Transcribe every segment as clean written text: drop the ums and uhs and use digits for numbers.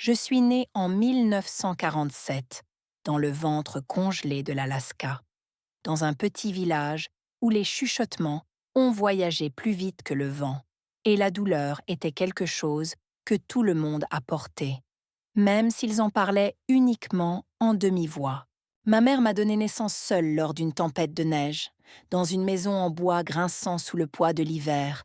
Je suis née en 1947, dans le ventre congelé de l'Alaska, dans un petit village où les chuchotements ont voyagé plus vite que le vent, et la douleur était quelque chose que tout le monde a porté, même s'ils en parlaient uniquement en demi-voix. Ma mère m'a donné naissance seule lors d'une tempête de neige, dans une maison en bois grinçant sous le poids de l'hiver.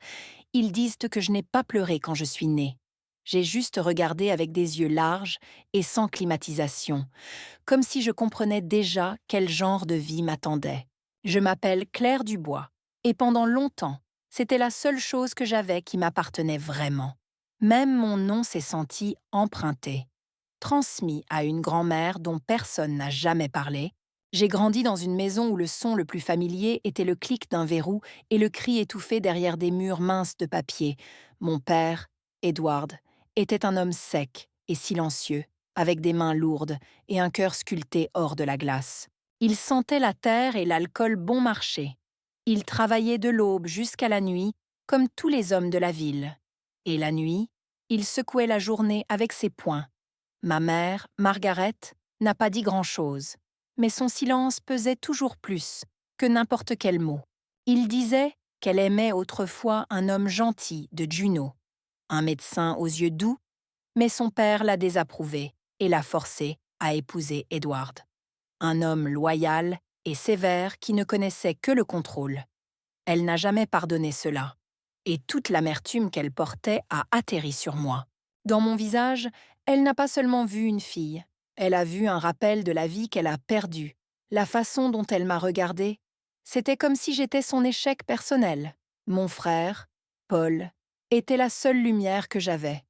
Ils disent que je n'ai pas pleuré quand je suis née. J'ai juste regardé avec des yeux larges et sans climatisation, comme si je comprenais déjà quel genre de vie m'attendait. Je m'appelle Claire Dubois, et pendant longtemps, c'était la seule chose que j'avais qui m'appartenait vraiment. Même mon nom s'est senti emprunté. Transmis à une grand-mère dont personne n'a jamais parlé, j'ai grandi dans une maison où le son le plus familier était le clic d'un verrou et le cri étouffé derrière des murs minces de papier. Mon père, Edward, était un homme sec et silencieux, avec des mains lourdes et un cœur sculpté hors de la glace. Il sentait la terre et l'alcool bon marché. Il travaillait de l'aube jusqu'à la nuit, comme tous les hommes de la ville. Et la nuit, il secouait la journée avec ses poings. Ma mère, Margaret, n'a pas dit grand-chose, mais son silence pesait toujours plus que n'importe quel mot. Il disait qu'elle aimait autrefois un homme gentil de Juneau, un médecin aux yeux doux, mais son père l'a désapprouvé et l'a forcé à épouser Edward, un homme loyal et sévère qui ne connaissait que le contrôle. Elle n'a jamais pardonné cela, et toute l'amertume qu'elle portait a atterri sur moi. Dans mon visage, elle n'a pas seulement vu une fille, elle a vu un rappel de la vie qu'elle a perdue. La façon dont elle m'a regardée, c'était comme si j'étais son échec personnel. Mon frère, Paul, était la seule lumière que j'avais.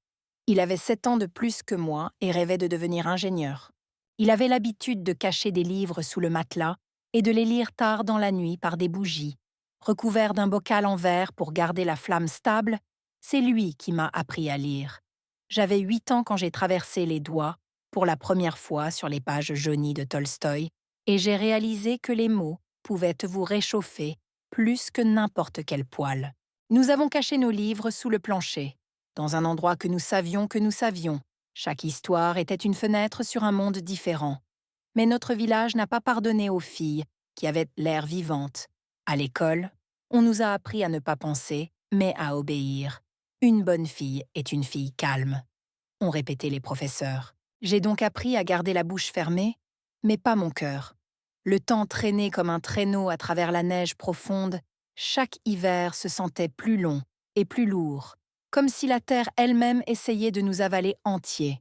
Il avait 7 ans de plus que moi et rêvait de devenir ingénieur. Il avait l'habitude de cacher des livres sous le matelas et de les lire tard dans la nuit par des bougies. Recouvert d'un bocal en verre pour garder la flamme stable, c'est lui qui m'a appris à lire. J'avais 8 ans quand j'ai traversé les doigts, pour la première fois sur les pages jaunies de Tolstoï, et j'ai réalisé que les mots pouvaient vous réchauffer plus que n'importe quel poêle. Nous avons caché nos livres sous le plancher, dans un endroit que nous savions. Chaque histoire était une fenêtre sur un monde différent. Mais notre village n'a pas pardonné aux filles, qui avaient l'air vivantes. À l'école, on nous a appris à ne pas penser, mais à obéir. Une bonne fille est une fille calme, ont répété les professeurs. J'ai donc appris à garder la bouche fermée, mais pas mon cœur. Le temps traînait comme un traîneau à travers la neige profonde. Chaque hiver se sentait plus long et plus lourd, comme si la terre elle-même essayait de nous avaler entiers.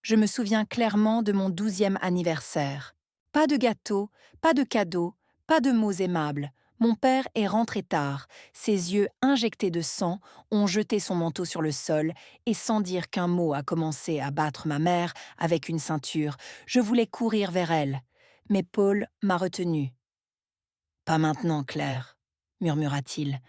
Je me souviens clairement de mon 12e anniversaire. Pas de gâteau, pas de cadeaux, pas de mots aimables. Mon père est rentré tard. Ses yeux injectés de sang ont jeté son manteau sur le sol et sans dire qu'un mot a commencé à battre ma mère avec une ceinture. Je voulais courir vers elle, mais Paul m'a retenue. Pas maintenant, Claire, murmura-t-il,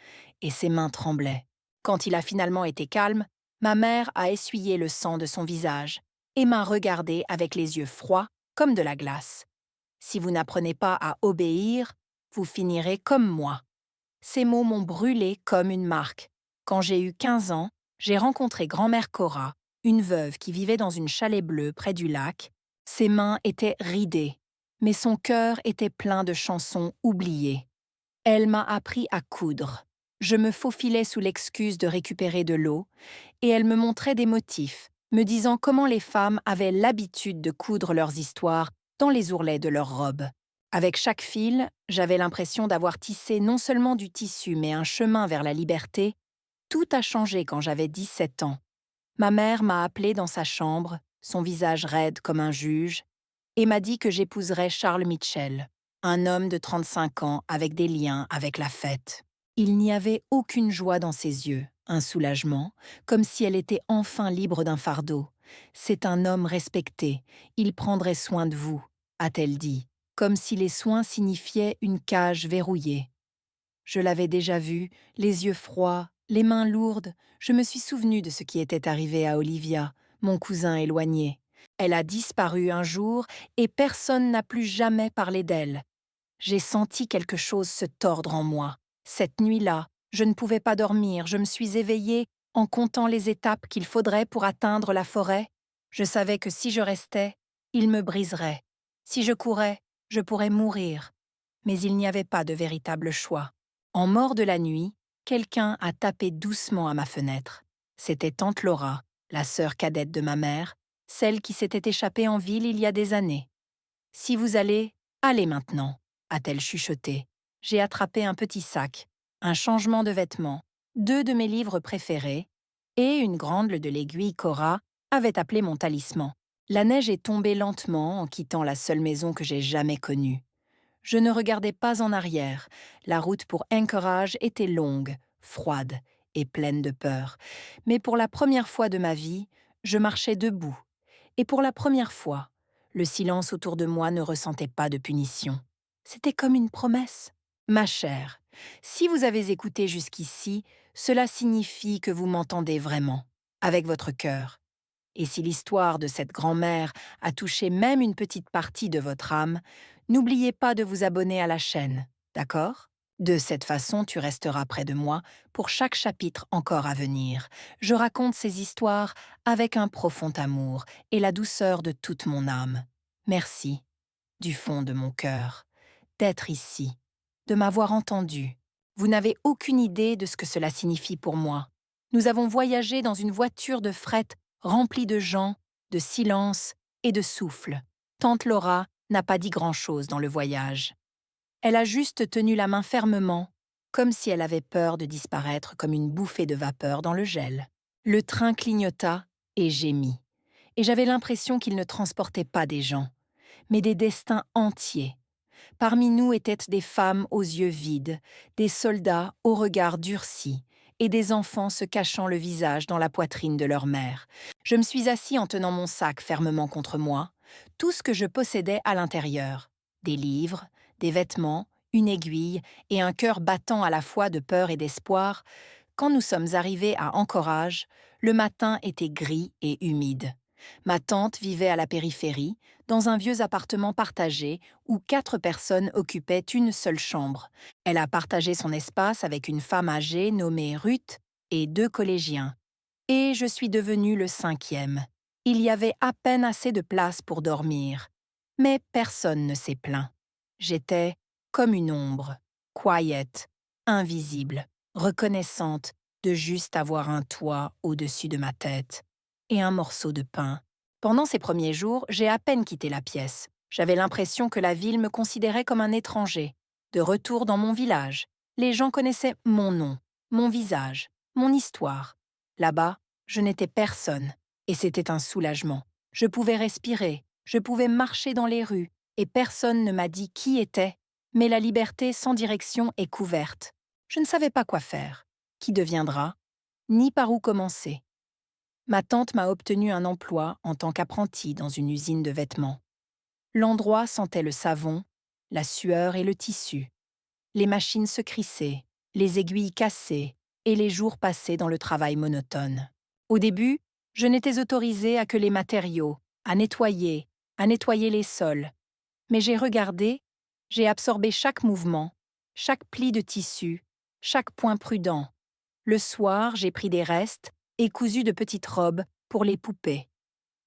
et ses mains tremblaient. Quand il a finalement été calme, ma mère a essuyé le sang de son visage et m'a regardé avec les yeux froids comme de la glace. Si vous n'apprenez pas à obéir, vous finirez comme moi. Ces mots m'ont brûlé comme une marque. Quand j'ai eu 15 ans, j'ai rencontré grand-mère Cora, une veuve qui vivait dans une chalet bleue près du lac. Ses mains étaient ridées, mais son cœur était plein de chansons oubliées. Elle m'a appris à coudre. Je me faufilais sous l'excuse de récupérer de l'eau, et elle me montrait des motifs, me disant comment les femmes avaient l'habitude de coudre leurs histoires dans les ourlets de leurs robes. Avec chaque fil, j'avais l'impression d'avoir tissé non seulement du tissu, mais un chemin vers la liberté. Tout a changé quand j'avais 17 ans. Ma mère m'a appelée dans sa chambre, son visage raide comme un juge, et m'a dit que j'épouserais Charles Mitchell, un homme de 35 ans avec des liens avec la fête. Il n'y avait aucune joie dans ses yeux, un soulagement, comme si elle était enfin libre d'un fardeau. C'est un homme respecté, il prendrait soin de vous, a-t-elle dit, comme si les soins signifiaient une cage verrouillée. Je l'avais déjà vu, les yeux froids, les mains lourdes, je me suis souvenu de ce qui était arrivé à Olivia, mon cousin éloigné. Elle a disparu un jour et personne n'a plus jamais parlé d'elle. J'ai senti quelque chose se tordre en moi. Cette nuit-là, je ne pouvais pas dormir, je me suis éveillée en comptant les étapes qu'il faudrait pour atteindre la forêt. Je savais que si je restais, il me briserait. Si je courais, je pourrais mourir. Mais il n'y avait pas de véritable choix. En mort de la nuit, quelqu'un a tapé doucement à ma fenêtre. C'était tante Laura, la sœur cadette de ma mère, celle qui s'était échappée en ville il y a des années. Si vous allez, allez maintenant, a-t-elle chuchoté. J'ai attrapé un petit sac, un changement de vêtements, 2 de mes livres préférés, et une grande de l'aiguille Cora avait appelé mon talisman. La neige est tombée lentement en quittant la seule maison que j'ai jamais connue. Je ne regardais pas en arrière. La route pour Anchorage était longue, froide et pleine de peur. Mais pour la première fois de ma vie, je marchais debout. Et pour la première fois, le silence autour de moi ne ressentait pas de punition. C'était comme une promesse. Ma chère, si vous avez écouté jusqu'ici, cela signifie que vous m'entendez vraiment, avec votre cœur. Et si l'histoire de cette grand-mère a touché même une petite partie de votre âme, n'oubliez pas de vous abonner à la chaîne, d'accord? De cette façon, tu resteras près de moi pour chaque chapitre encore à venir. Je raconte ces histoires avec un profond amour et la douceur de toute mon âme. Merci, du fond de mon cœur, d'être ici, de m'avoir entendu. Vous n'avez aucune idée de ce que cela signifie pour moi. Nous avons voyagé dans une voiture de fret remplie de gens, de silence et de souffle. Tante Laura n'a pas dit grand-chose dans le voyage. Elle a juste tenu la main fermement, comme si elle avait peur de disparaître comme une bouffée de vapeur dans le gel. Le train clignota et gémit, et j'avais l'impression qu'il ne transportait pas des gens, mais des destins entiers. Parmi nous étaient des femmes aux yeux vides, des soldats au regard durci, et des enfants se cachant le visage dans la poitrine de leur mère. Je me suis assis en tenant mon sac fermement contre moi, tout ce que je possédais à l'intérieur. Des livres, des vêtements, une aiguille et un cœur battant à la fois de peur et d'espoir. Quand nous sommes arrivés à Anchorage, le matin était gris et humide. Ma tante vivait à la périphérie, dans un vieux appartement partagé où 4 personnes occupaient une seule chambre. Elle a partagé son espace avec une femme âgée nommée Ruth et 2 collégiens. Et je suis devenue le 5e. Il y avait à peine assez de place pour dormir. Mais personne ne s'est plaint. J'étais comme une ombre, quiet, invisible, reconnaissante de juste avoir un toit au-dessus de ma tête et un morceau de pain. Pendant ces premiers jours, j'ai à peine quitté la pièce. J'avais l'impression que la ville me considérait comme un étranger. De retour dans mon village, les gens connaissaient mon nom, mon visage, mon histoire. Là-bas, je n'étais personne, et c'était un soulagement. Je pouvais respirer, je pouvais marcher dans les rues, et personne ne m'a dit qui était. Mais la liberté sans direction est couverte. Je ne savais pas quoi faire, qui deviendra, ni par où commencer. Ma tante m'a obtenu un emploi en tant qu'apprentie dans une usine de vêtements. L'endroit sentait le savon, la sueur et le tissu. Les machines se crissaient, les aiguilles cassées et les jours passés dans le travail monotone. Au début, je n'étais autorisée à que les matériaux, à nettoyer les sols. Mais j'ai regardé, j'ai absorbé chaque mouvement, chaque pli de tissu, chaque point prudent. Le soir, j'ai pris des restes et cousu de petites robes pour les poupées.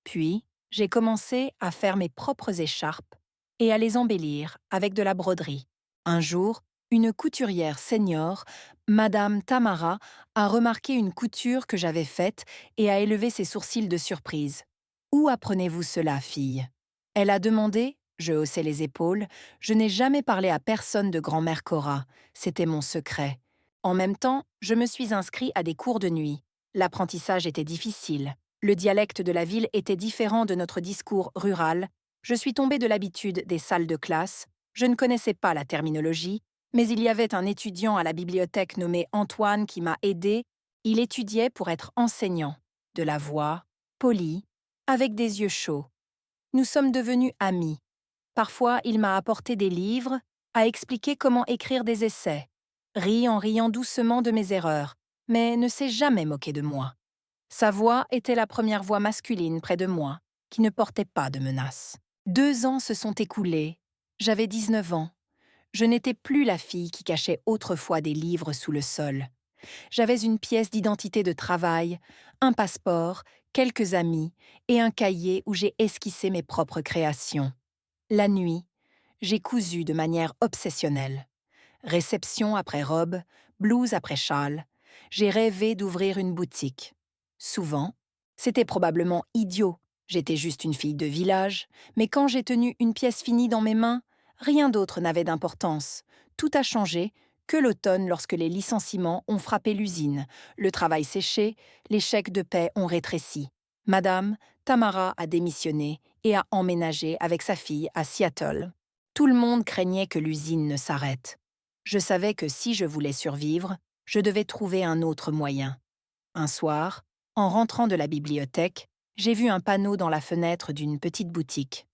Puis, j'ai commencé à faire mes propres écharpes et à les embellir avec de la broderie. Un jour, une couturière senior, Madame Tamara, a remarqué une couture que j'avais faite et a élevé ses sourcils de surprise. « Où apprenez-vous cela, fille ?» Elle a demandé, je haussai les épaules, je n'ai jamais parlé à personne de grand-mère Cora, c'était mon secret. En même temps, je me suis inscrit à des cours de nuit. L'apprentissage était difficile. Le dialecte de la ville était différent de notre discours rural. Je suis tombée de l'habitude des salles de classe. Je ne connaissais pas la terminologie, mais il y avait un étudiant à la bibliothèque nommé Antoine qui m'a aidé. Il étudiait pour être enseignant. De la voix, poli, avec des yeux chauds. Nous sommes devenus amis. Parfois, il m'a apporté des livres, a expliqué comment écrire des essais, rit en riant doucement de mes erreurs, mais ne s'est jamais moqué de moi. Sa voix était la première voix masculine près de moi, qui ne portait pas de menace. 2 ans se sont écoulés. J'avais 19 ans. Je n'étais plus la fille qui cachait autrefois des livres sous le sol. J'avais une pièce d'identité de travail, un passeport, quelques amis et un cahier où j'ai esquissé mes propres créations. La nuit, j'ai cousu de manière obsessionnelle. Réception après robe, blouse après châle, j'ai rêvé d'ouvrir une boutique. Souvent, c'était probablement idiot, j'étais juste une fille de village, mais quand j'ai tenu une pièce finie dans mes mains, rien d'autre n'avait d'importance. Tout a changé que l'automne lorsque les licenciements ont frappé l'usine, le travail séché, les chèques de paie ont rétréci. Madame Tamara a démissionné et a emménagé avec sa fille à Seattle. Tout le monde craignait que l'usine ne s'arrête. Je savais que si je voulais survivre, je devais trouver un autre moyen. Un soir, en rentrant de la bibliothèque, j'ai vu un panneau dans la fenêtre d'une petite boutique.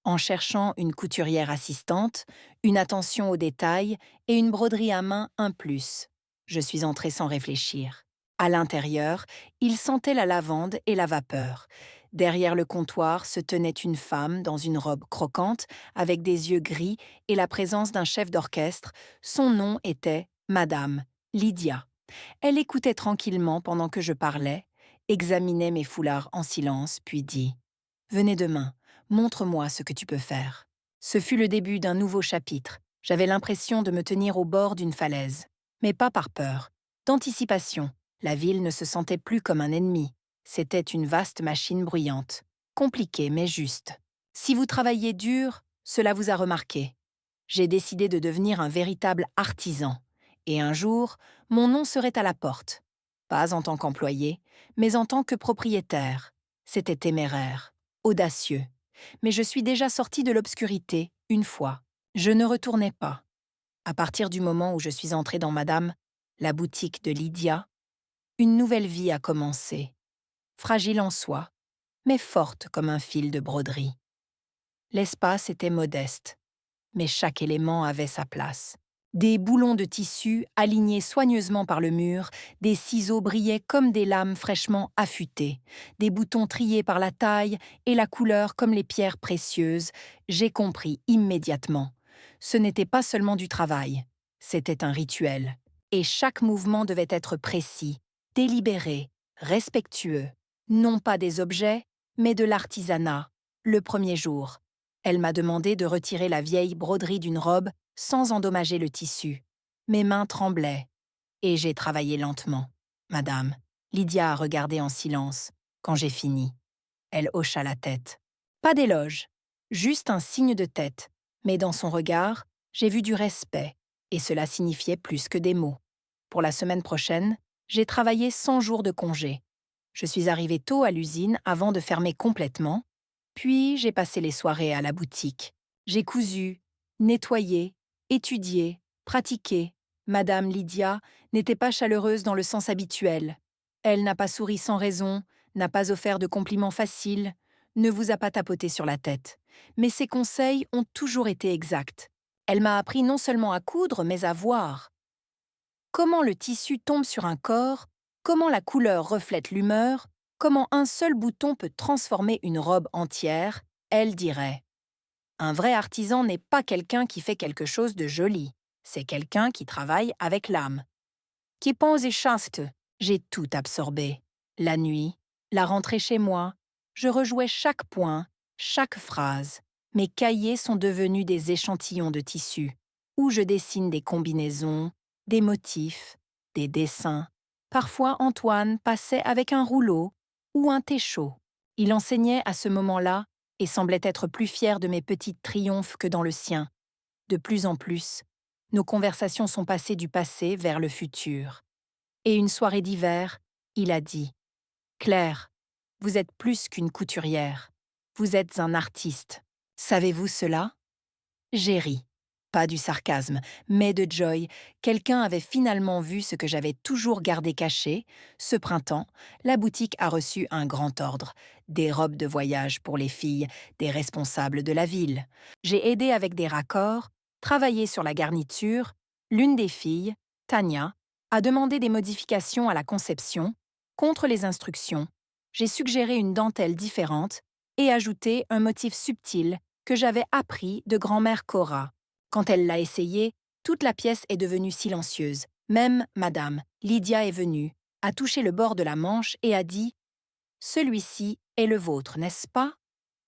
En cherchant une couturière assistante, une attention aux détails et une broderie à main un plus, je suis entrée sans réfléchir. À l'intérieur, il sentait la lavande et la vapeur. Derrière le comptoir se tenait une femme dans une robe croquante, avec des yeux gris et la présence d'un chef d'orchestre. Son nom était Madame Lydia. Elle écoutait tranquillement pendant que je parlais, examinait mes foulards en silence, puis dit « Venez demain, montre-moi ce que tu peux faire. » Ce fut le début d'un nouveau chapitre. J'avais l'impression de me tenir au bord d'une falaise. Mais pas par peur, d'anticipation. La ville ne se sentait plus comme un ennemi. C'était une vaste machine bruyante. Compliquée mais juste. Si vous travaillez dur, cela vous a remarqué. J'ai décidé de devenir un véritable artisan. Et un jour, mon nom serait à la porte. Pas en tant qu'employé, mais en tant que propriétaire. C'était téméraire, audacieux. Mais je suis déjà sortie de l'obscurité, une fois. Je ne retournais pas. À partir du moment où je suis entrée dans Madame, la boutique de Lydia, une nouvelle vie a commencé. Fragile en soi, mais forte comme un fil de broderie. L'espace était modeste, mais chaque élément avait sa place. Des boulons de tissu alignés soigneusement par le mur, des ciseaux brillaient comme des lames fraîchement affûtées, des boutons triés par la taille et la couleur comme les pierres précieuses. J'ai compris immédiatement. Ce n'était pas seulement du travail, c'était un rituel. Et chaque mouvement devait être précis, délibéré, respectueux. Non pas des objets, mais de l'artisanat. Le premier jour, elle m'a demandé de retirer la vieille broderie d'une robe sans endommager le tissu. Mes mains tremblaient, et j'ai travaillé lentement. Madame, Lydia a regardé en silence quand j'ai fini. Elle hocha la tête. Pas d'éloge, juste un signe de tête, mais dans son regard, j'ai vu du respect, et cela signifiait plus que des mots. Pour la semaine prochaine, j'ai travaillé 100 jours de congé. Je suis arrivée tôt à l'usine avant de fermer complètement, puis j'ai passé les soirées à la boutique. J'ai cousu, nettoyé, étudié, pratiqué. Madame Lydia n'était pas chaleureuse dans le sens habituel. Elle n'a pas souri sans raison, n'a pas offert de compliments faciles, ne vous a pas tapoté sur la tête. Mais ses conseils ont toujours été exacts. Elle m'a appris non seulement à coudre, mais à voir. Comment le tissu tombe sur un corps, comment la couleur reflète l'humeur, comment un seul bouton peut transformer une robe entière, elle dirait. Un vrai artisan n'est pas quelqu'un qui fait quelque chose de joli, c'est quelqu'un qui travaille avec l'âme. Qui pense et chaste, j'ai tout absorbé. La nuit, la rentrée chez moi, je rejouais chaque point, chaque phrase. Mes cahiers sont devenus des échantillons de tissu, où je dessine des combinaisons, des motifs, des dessins. Parfois Antoine passait avec un rouleau ou un técho. Il enseignait à ce moment-là et semblait être plus fier de mes petits triomphes que dans le sien. De plus en plus, nos conversations sont passées du passé vers le futur. Et une soirée d'hiver, il a dit « Claire, vous êtes plus qu'une couturière. Vous êtes un artiste. Savez-vous cela ?» J'ai ri. Pas du sarcasme, mais de joy. Quelqu'un avait finalement vu ce que j'avais toujours gardé caché. Ce printemps, la boutique a reçu un grand ordre. Des robes de voyage pour les filles, des responsables de la ville. J'ai aidé avec des raccords, travaillé sur la garniture. L'une des filles, Tania, a demandé des modifications à la conception. Contre les instructions, j'ai suggéré une dentelle différente et ajouté un motif subtil que j'avais appris de grand-mère Cora. Quand elle l'a essayé, toute la pièce est devenue silencieuse. Même Madame Lydia est venue, a touché le bord de la manche et a dit Celui-ci est le vôtre, n'est-ce pas?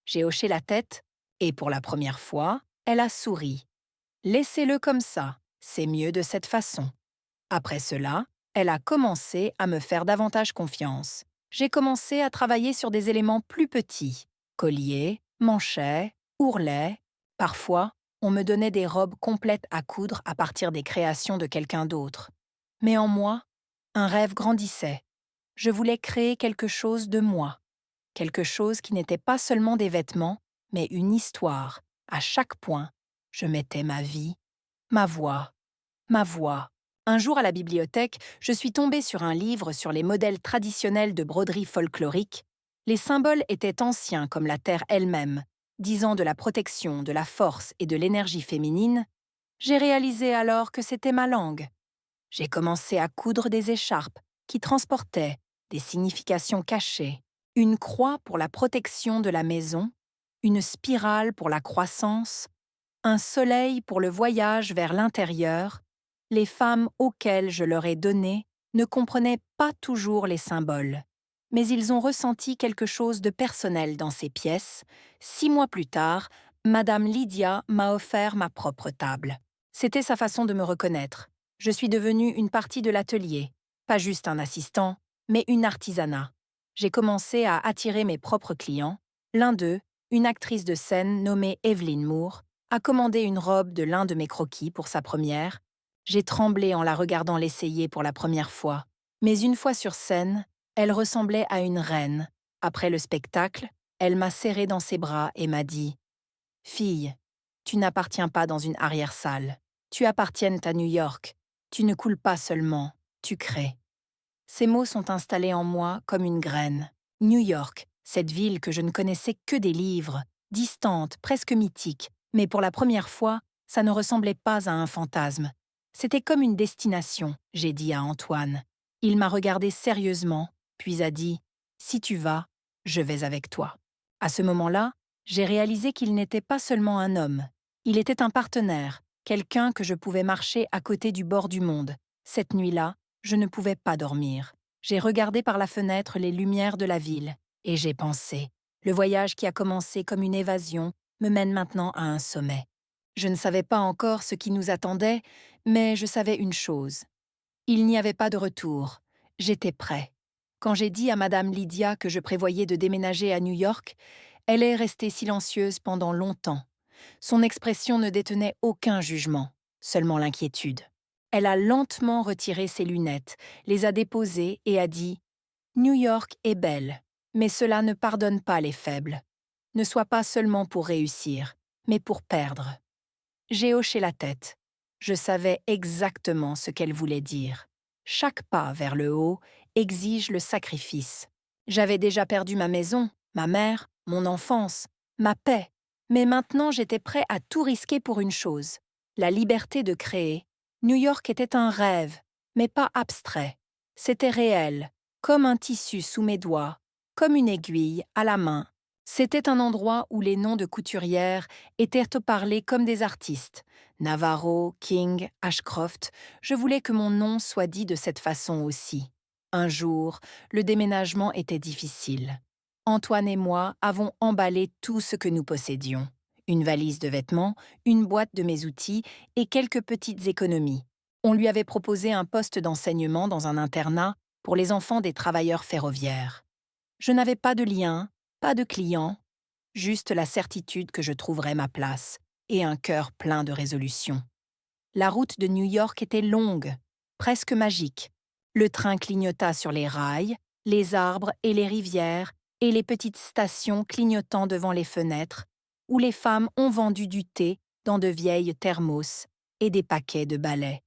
J'ai hoché la tête, et pour la première fois, elle a souri. Laissez-le comme ça, c'est mieux de cette façon. Après cela, elle a commencé à me faire davantage confiance. J'ai commencé à travailler sur des éléments plus petits, colliers, manchets, ourlets. Parfois, on me donnait des robes complètes à coudre à partir des créations de quelqu'un d'autre. Mais en moi, un rêve grandissait. Je voulais créer quelque chose de moi, quelque chose qui n'était pas seulement des vêtements, mais une histoire. À chaque point, je mettais ma vie, ma voix, ma voix. Un jour à la bibliothèque, je suis tombée sur un livre sur les modèles traditionnels de broderie folklorique. Les symboles étaient anciens comme la terre elle-même, disant de la protection, de la force et de l'énergie féminine. J'ai réalisé alors que c'était ma langue. J'ai commencé à coudre des écharpes qui transportaient des significations cachées, une croix pour la protection de la maison, une spirale pour la croissance, un soleil pour le voyage vers l'intérieur. Les femmes auxquelles je leur ai donné ne comprenaient pas toujours les symboles, mais ils ont ressenti quelque chose de personnel dans ces pièces. 6 mois plus tard, Madame Lydia m'a offert ma propre table. C'était sa façon de me reconnaître. Je suis devenue une partie de l'atelier, pas juste un assistant, mais une artisanat. J'ai commencé à attirer mes propres clients. L'un d'eux, une actrice de scène nommée Evelyn Moore, a commandé une robe de l'un de mes croquis pour sa première. J'ai tremblé en la regardant l'essayer pour la première fois. Mais une fois sur scène, elle ressemblait à une reine. Après le spectacle, elle m'a serré dans ses bras et m'a dit « Fille, tu n'appartiens pas dans une arrière-salle. Tu appartiens à New York. Tu ne coules pas seulement, tu crées. » Ces mots sont installés en moi comme une graine. New York, cette ville que je ne connaissais que des livres, distante, presque mythique, mais pour la première fois, ça ne ressemblait pas à un fantasme. C'était comme une destination, j'ai dit à Antoine. Il m'a regardé sérieusement, puis a dit « Si tu vas, je vais avec toi. » À ce moment-là, j'ai réalisé qu'il n'était pas seulement un homme. Il était un partenaire, quelqu'un que je pouvais marcher à côté du bord du monde. Cette nuit-là, je ne pouvais pas dormir. J'ai regardé par la fenêtre les lumières de la ville, et j'ai pensé, le voyage qui a commencé comme une évasion me mène maintenant à un sommet. Je ne savais pas encore ce qui nous attendait, mais je savais une chose. Il n'y avait pas de retour. J'étais prêt. Quand j'ai dit à Madame Lydia que je prévoyais de déménager à New York, elle est restée silencieuse pendant longtemps. Son expression ne détenait aucun jugement, seulement l'inquiétude. Elle a lentement retiré ses lunettes, les a déposées et a dit « New York est belle, mais cela ne pardonne pas les faibles. Ne sois pas seulement pour réussir, mais pour perdre. » J'ai hoché la tête. Je savais exactement ce qu'elle voulait dire. Chaque pas vers le haut exige le sacrifice. J'avais déjà perdu ma maison, ma mère, mon enfance, ma paix. Mais maintenant j'étais prêt à tout risquer pour une chose, la liberté de créer. New York était un rêve, mais pas abstrait. C'était réel, comme un tissu sous mes doigts, comme une aiguille à la main. C'était un endroit où les noms de couturières étaient parlés comme des artistes. Navarro, King, Ashcroft, je voulais que mon nom soit dit de cette façon aussi. Un jour, le déménagement était difficile. Antoine et moi avons emballé tout ce que nous possédions. Une valise de vêtements, une boîte de mes outils et quelques petites économies. On lui avait proposé un poste d'enseignement dans un internat pour les enfants des travailleurs ferroviaires. Je n'avais pas de lien, pas de clients, juste la certitude que je trouverais ma place et un cœur plein de résolution. La route de New York était longue, presque magique. Le train clignota sur les rails, les arbres et les rivières et les petites stations clignotant devant les fenêtres, où les femmes ont vendu du thé dans de vieilles thermos et des paquets de balais.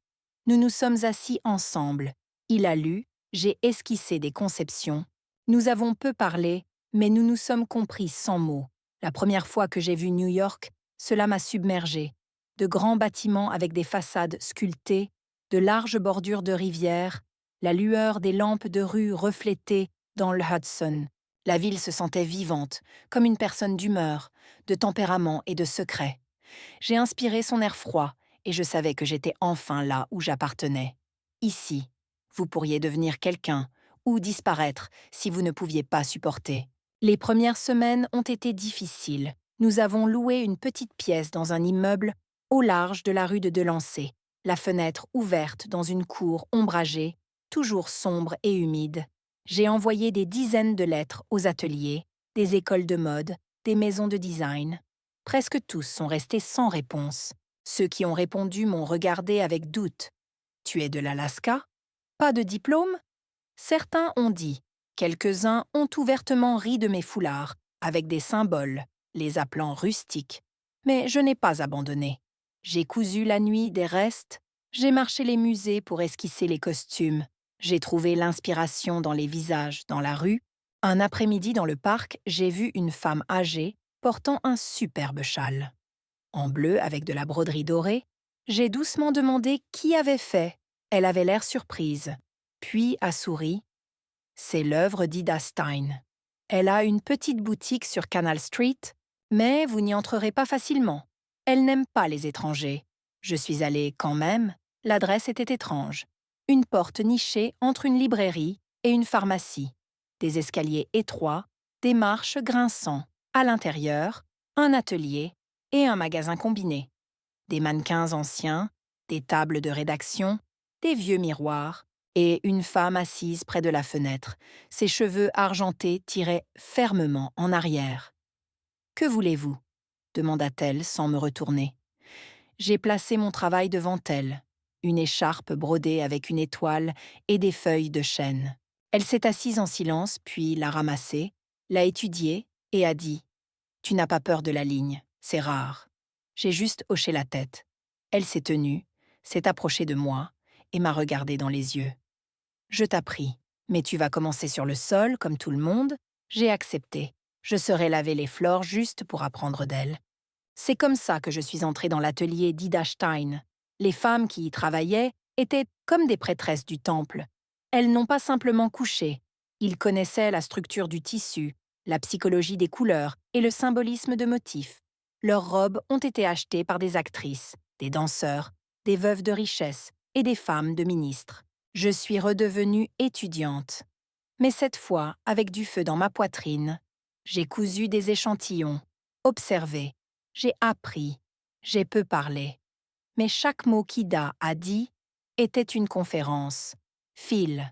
Nous nous sommes assis ensemble. Il a lu, j'ai esquissé des conceptions. Nous avons peu parlé, mais nous nous sommes compris sans mots. La première fois que j'ai vu New York, cela m'a submergée. De grands bâtiments avec des façades sculptées, de larges bordures de rivières, la lueur des lampes de rue reflétées dans le Hudson. La ville se sentait vivante, comme une personne d'humeur, de tempérament et de secret. J'ai inspiré son air froid, et je savais que j'étais enfin là où j'appartenais. Ici, vous pourriez devenir quelqu'un, ou disparaître si vous ne pouviez pas supporter. Les premières semaines ont été difficiles. Nous avons loué une petite pièce dans un immeuble au large de la rue de Delancey, la fenêtre ouverte dans une cour ombragée, toujours sombre et humide. J'ai envoyé des dizaines de lettres aux ateliers, des écoles de mode, des maisons de design. Presque tous sont restés sans réponse. Ceux qui ont répondu m'ont regardé avec doute. « Tu es de l'Alaska? Pas de diplôme ?» Certains ont dit. Quelques-uns ont ouvertement ri de mes foulards, avec des symboles, les appelant rustiques. Mais je n'ai pas abandonné. J'ai cousu la nuit des restes, j'ai marché les musées pour esquisser les costumes, j'ai trouvé l'inspiration dans les visages dans la rue. Un après-midi dans le parc, j'ai vu une femme âgée portant un superbe châle. En bleu avec de la broderie dorée, j'ai doucement demandé qui avait fait. Elle avait l'air surprise, puis a souri. C'est l'œuvre d'Ida Stein. Elle a une petite boutique sur Canal Street, mais vous n'y entrerez pas facilement. Elle n'aime pas les étrangers. Je suis allée quand même, l'adresse était étrange. Une porte nichée entre une librairie et une pharmacie. Des escaliers étroits, des marches grinçants. À l'intérieur, un atelier et un magasin combiné. Des mannequins anciens, des tables de rédaction, des vieux miroirs, et une femme assise près de la fenêtre, ses cheveux argentés tirés fermement en arrière. « Que voulez-vous » demanda-t-elle sans me retourner. J'ai placé mon travail devant elle, une écharpe brodée avec une étoile et des feuilles de chêne. Elle s'est assise en silence, puis l'a ramassée, l'a étudiée et a dit « Tu n'as pas peur de la ligne, c'est rare. » J'ai juste hoché la tête. Elle s'est tenue, s'est approchée de moi et m'a regardé dans les yeux. Je t'appris, mais tu vas commencer sur le sol, comme tout le monde. J'ai accepté. Je serai laver les fleurs juste pour apprendre d'elle. C'est comme ça que je suis entrée dans l'atelier d'Ida Stein. Les femmes qui y travaillaient étaient comme des prêtresses du temple. Elles n'ont pas simplement couché. Ils connaissaient la structure du tissu, la psychologie des couleurs et le symbolisme de motifs. Leurs robes ont été achetées par des actrices, des danseurs, des veuves de richesse et des femmes de ministres. Je suis redevenue étudiante. Mais cette fois, avec du feu dans ma poitrine, j'ai cousu des échantillons, observé, j'ai appris, j'ai peu parlé. Mais chaque mot qu'Ida a dit était une conférence. Fil,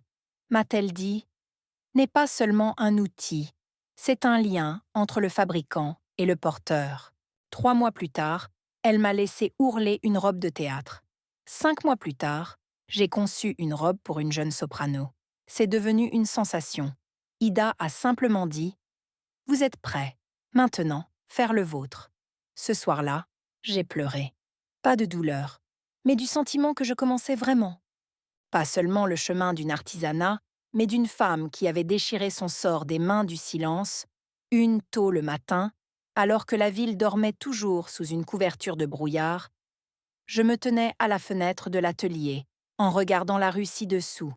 m'a-t-elle dit, n'est pas seulement un outil, c'est un lien entre le fabricant et le porteur. 3 mois plus tard, elle m'a laissé ourler une robe de théâtre. 5 mois plus tard, j'ai conçu une robe pour une jeune soprano. C'est devenu une sensation. Ida a simplement dit « Vous êtes prêts, maintenant, faire le vôtre ». Ce soir-là, j'ai pleuré. Pas de douleur, mais du sentiment que je commençais vraiment. Pas seulement le chemin d'une artisanat, mais d'une femme qui avait déchiré son sort des mains du silence, une tôt le matin, alors que la ville dormait toujours sous une couverture de brouillard. Je me tenais à la fenêtre de l'atelier, en regardant la rue ci-dessous.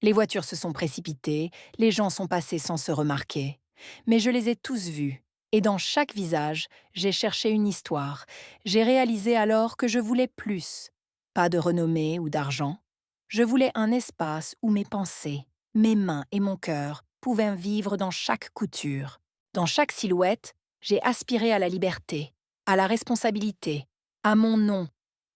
Les voitures se sont précipitées, les gens sont passés sans se remarquer. Mais je les ai tous vus, et dans chaque visage, j'ai cherché une histoire. J'ai réalisé alors que je voulais plus. Pas de renommée ou d'argent. Je voulais un espace où mes pensées, mes mains et mon cœur pouvaient vivre dans chaque couture. Dans chaque silhouette, j'ai aspiré à la liberté, à la responsabilité, à mon nom,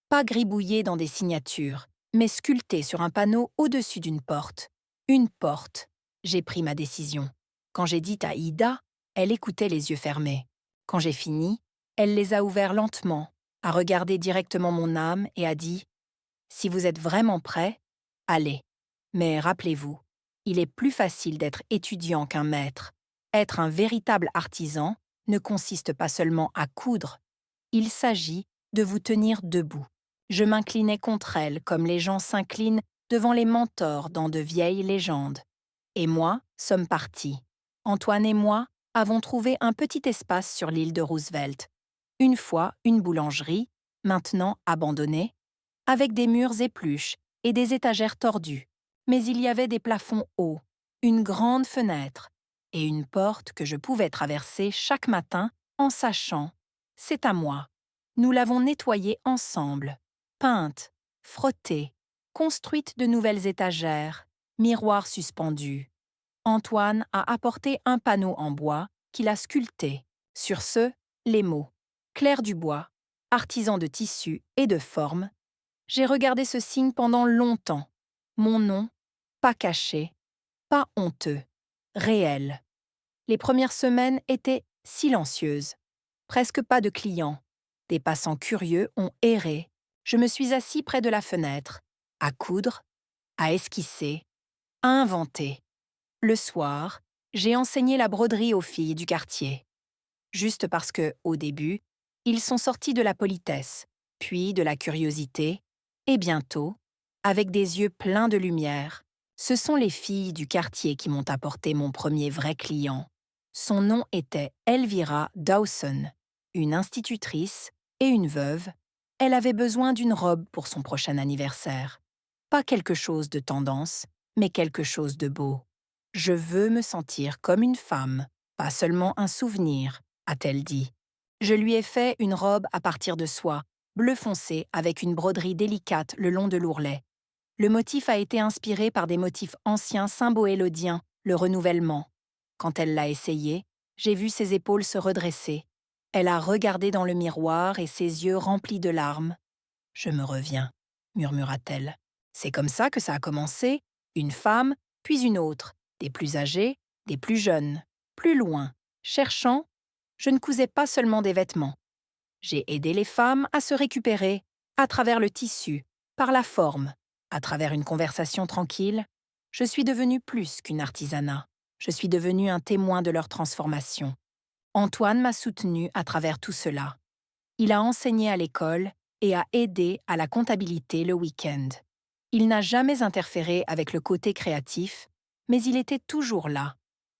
pas gribouillé dans des signatures, mais sculpté sur un panneau au-dessus d'une porte. Une porte. J'ai pris ma décision. Quand j'ai dit à Ida, elle écoutait les yeux fermés. Quand j'ai fini, elle les a ouverts lentement, a regardé directement mon âme et a dit « Si vous êtes vraiment prêts, allez. Mais rappelez-vous, il est plus facile d'être étudiant qu'un maître. Être un véritable artisan ne consiste pas seulement à coudre. Il s'agit de vous tenir debout. » Je m'inclinais contre elle comme les gens s'inclinent devant les mentors dans de vieilles légendes. Et moi, sommes partis. Antoine et moi avons trouvé un petit espace sur l'île de Roosevelt. Une fois une boulangerie, maintenant abandonnée, avec des murs épluches et des étagères tordues. Mais il y avait des plafonds hauts, une grande fenêtre et une porte que je pouvais traverser chaque matin en sachant « c'est à moi ». Nous l'avons nettoyée ensemble. Peinte, frottée, construite de nouvelles étagères, miroirs suspendus. Antoine a apporté un panneau en bois qu'il a sculpté. Sur ce, les mots « Claire Dubois, artisan de tissu et de forme ». J'ai regardé ce signe pendant longtemps. Mon nom, pas caché, pas honteux, réel. Les premières semaines étaient silencieuses. Presque pas de clients. Des passants curieux ont erré. Je me suis assis près de la fenêtre, à coudre, à esquisser, à inventer. Le soir, j'ai enseigné la broderie aux filles du quartier. Juste parce que, au début, ils sont sortis de la politesse, puis de la curiosité, et bientôt, avec des yeux pleins de lumière, ce sont les filles du quartier qui m'ont apporté mon premier vrai client. Son nom était Elvira Dawson, une institutrice et une veuve. Elle avait besoin d'une robe pour son prochain anniversaire. Pas quelque chose de tendance, mais quelque chose de beau. Je veux me sentir comme une femme, pas seulement un souvenir, a-t-elle dit. Je lui ai fait une robe à partir de soie, bleu foncé avec une broderie délicate le long de l'ourlet. Le motif a été inspiré par des motifs anciens symbo-élodiens, le renouvellement. Quand elle l'a essayé, j'ai vu ses épaules se redresser. Elle a regardé dans le miroir et ses yeux remplis de larmes. « Je me reviens », murmura-t-elle. « C'est comme ça que ça a commencé, une femme, puis une autre, des plus âgés, des plus jeunes, plus loin, cherchant. Je ne cousais pas seulement des vêtements. J'ai aidé les femmes à se récupérer, à travers le tissu, par la forme, à travers une conversation tranquille. Je suis devenue plus qu'une artisanat. Je suis devenue un témoin de leur transformation. Antoine m'a soutenue à travers tout cela. Il a enseigné à l'école et a aidé à la comptabilité le week-end. Il n'a jamais interféré avec le côté créatif, mais il était toujours là.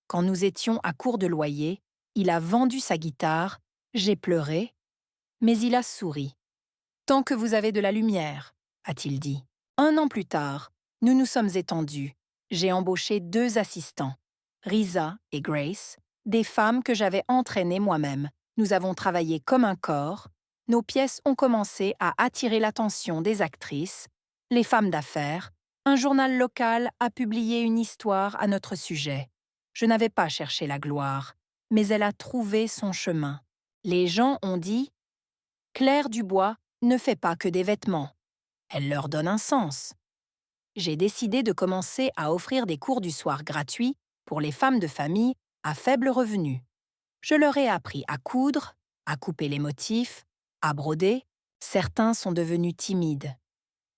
Quand nous étions à court de loyer, il a vendu sa guitare, j'ai pleuré, mais il a souri. « Tant que vous avez de la lumière », a-t-il dit. 1 an plus tard, nous nous sommes étendus. J'ai embauché 2 assistants, Risa et Grace, des femmes que j'avais entraînées moi-même. Nous avons travaillé comme un corps. Nos pièces ont commencé à attirer l'attention des actrices, les femmes d'affaires. Un journal local a publié une histoire à notre sujet. Je n'avais pas cherché la gloire, mais elle a trouvé son chemin. Les gens ont dit « Claire Dubois ne fait pas que des vêtements. Elle leur donne un sens. » J'ai décidé de commencer à offrir des cours du soir gratuits pour les femmes de famille à faible revenu. Je leur ai appris à coudre, à couper les motifs, à broder. Certains sont devenus timides,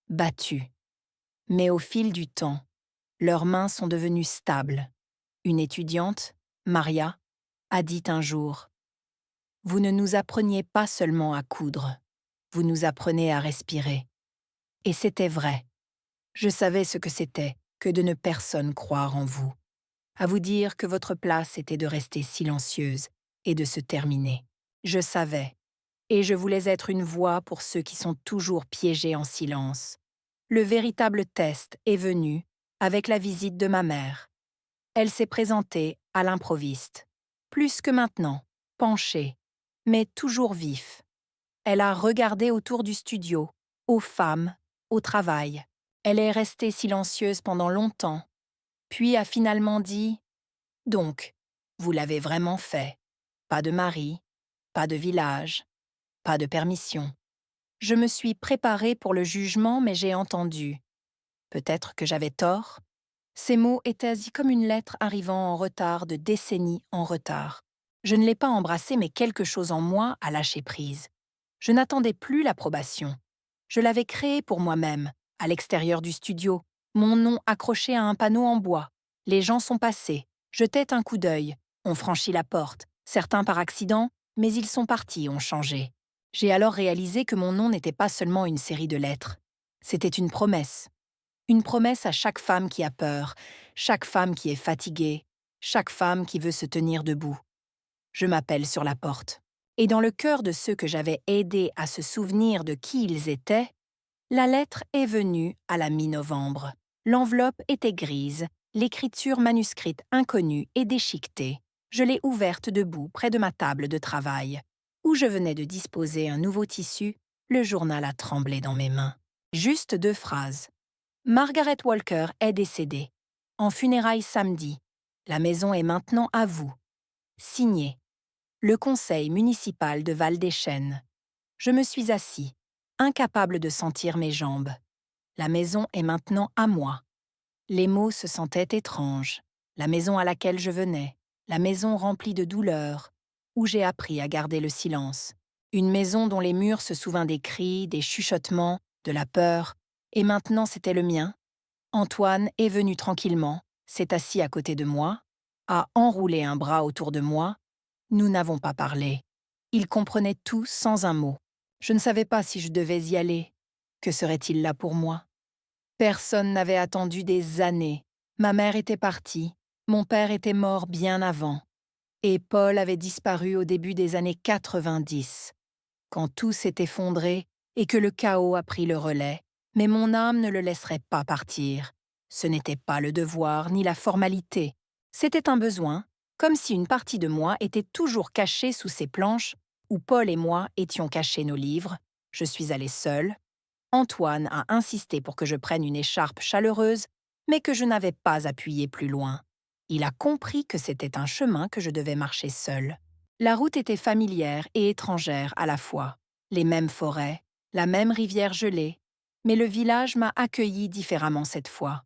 battus. Mais au fil du temps, leurs mains sont devenues stables. Une étudiante, Maria, a dit un jour « Vous ne nous appreniez pas seulement à coudre, vous nous apprenez à respirer. » Et c'était vrai. Je savais ce que c'était que de ne personne croire en vous. À vous dire que votre place était de rester silencieuse et de se terminer. Je savais, et je voulais être une voix pour ceux qui sont toujours piégés en silence. Le véritable test est venu avec la visite de ma mère. Elle s'est présentée à l'improviste, plus que maintenant, penchée, mais toujours vif. Elle a regardé autour du studio, aux femmes, au travail. Elle est restée silencieuse pendant longtemps, puis a finalement dit « Donc, vous l'avez vraiment fait. Pas de mari, pas de village, pas de permission. » Je me suis préparée pour le jugement, mais j'ai entendu. Peut-être que j'avais tort. Ces mots étaient comme une lettre arrivant en retard de décennies en retard. Je ne l'ai pas embrassé, mais quelque chose en moi a lâché prise. Je n'attendais plus l'approbation. Je l'avais créée pour moi-même, à l'extérieur du studio, mon nom accroché à un panneau en bois. Les gens sont passés, jetaient un coup d'œil, ont franchi la porte, certains par accident, mais ils sont partis, ont changé. J'ai alors réalisé que mon nom n'était pas seulement une série de lettres. C'était une promesse. Une promesse à chaque femme qui a peur, chaque femme qui est fatiguée, chaque femme qui veut se tenir debout. Je m'appelle sur la porte. Et dans le cœur de ceux que j'avais aidés à se souvenir de qui ils étaient, la lettre est venue à la mi-novembre. L'enveloppe était grise, l'écriture manuscrite inconnue et déchiquetée. Je l'ai ouverte debout près de ma table de travail. Où je venais de disposer un nouveau tissu, le journal a tremblé dans mes mains. Juste 2 phrases. Margaret Walker est décédée. En funérailles samedi. La maison est maintenant à vous. Signé. Le conseil municipal de Val-des-Chênes. Je me suis assis, incapable de sentir mes jambes. La maison est maintenant à moi. Les mots se sentaient étranges. La maison à laquelle je venais, la maison remplie de douleur, où j'ai appris à garder le silence. Une maison dont les murs se souvinrent des cris, des chuchotements, de la peur. Et maintenant c'était le mien. Antoine est venu tranquillement, s'est assis à côté de moi, a enroulé un bras autour de moi. Nous n'avons pas parlé. Il comprenait tout sans un mot. Je ne savais pas si je devais y aller. Que serait-il là pour moi? Personne n'avait attendu des années. Ma mère était partie, mon père était mort bien avant, et Paul avait disparu au début des années 90, quand tout s'est effondré et que le chaos a pris le relais. Mais mon âme ne le laisserait pas partir. Ce n'était pas le devoir ni la formalité. C'était un besoin, comme si une partie de moi était toujours cachée sous ces planches où Paul et moi étions cachés nos livres. Je suis allée seule. Antoine a insisté pour que je prenne une écharpe chaleureuse, mais que je n'avais pas appuyé plus loin. Il a compris que c'était un chemin que je devais marcher seule. La route était familière et étrangère à la fois. Les mêmes forêts, la même rivière gelée, mais le village m'a accueilli différemment cette fois.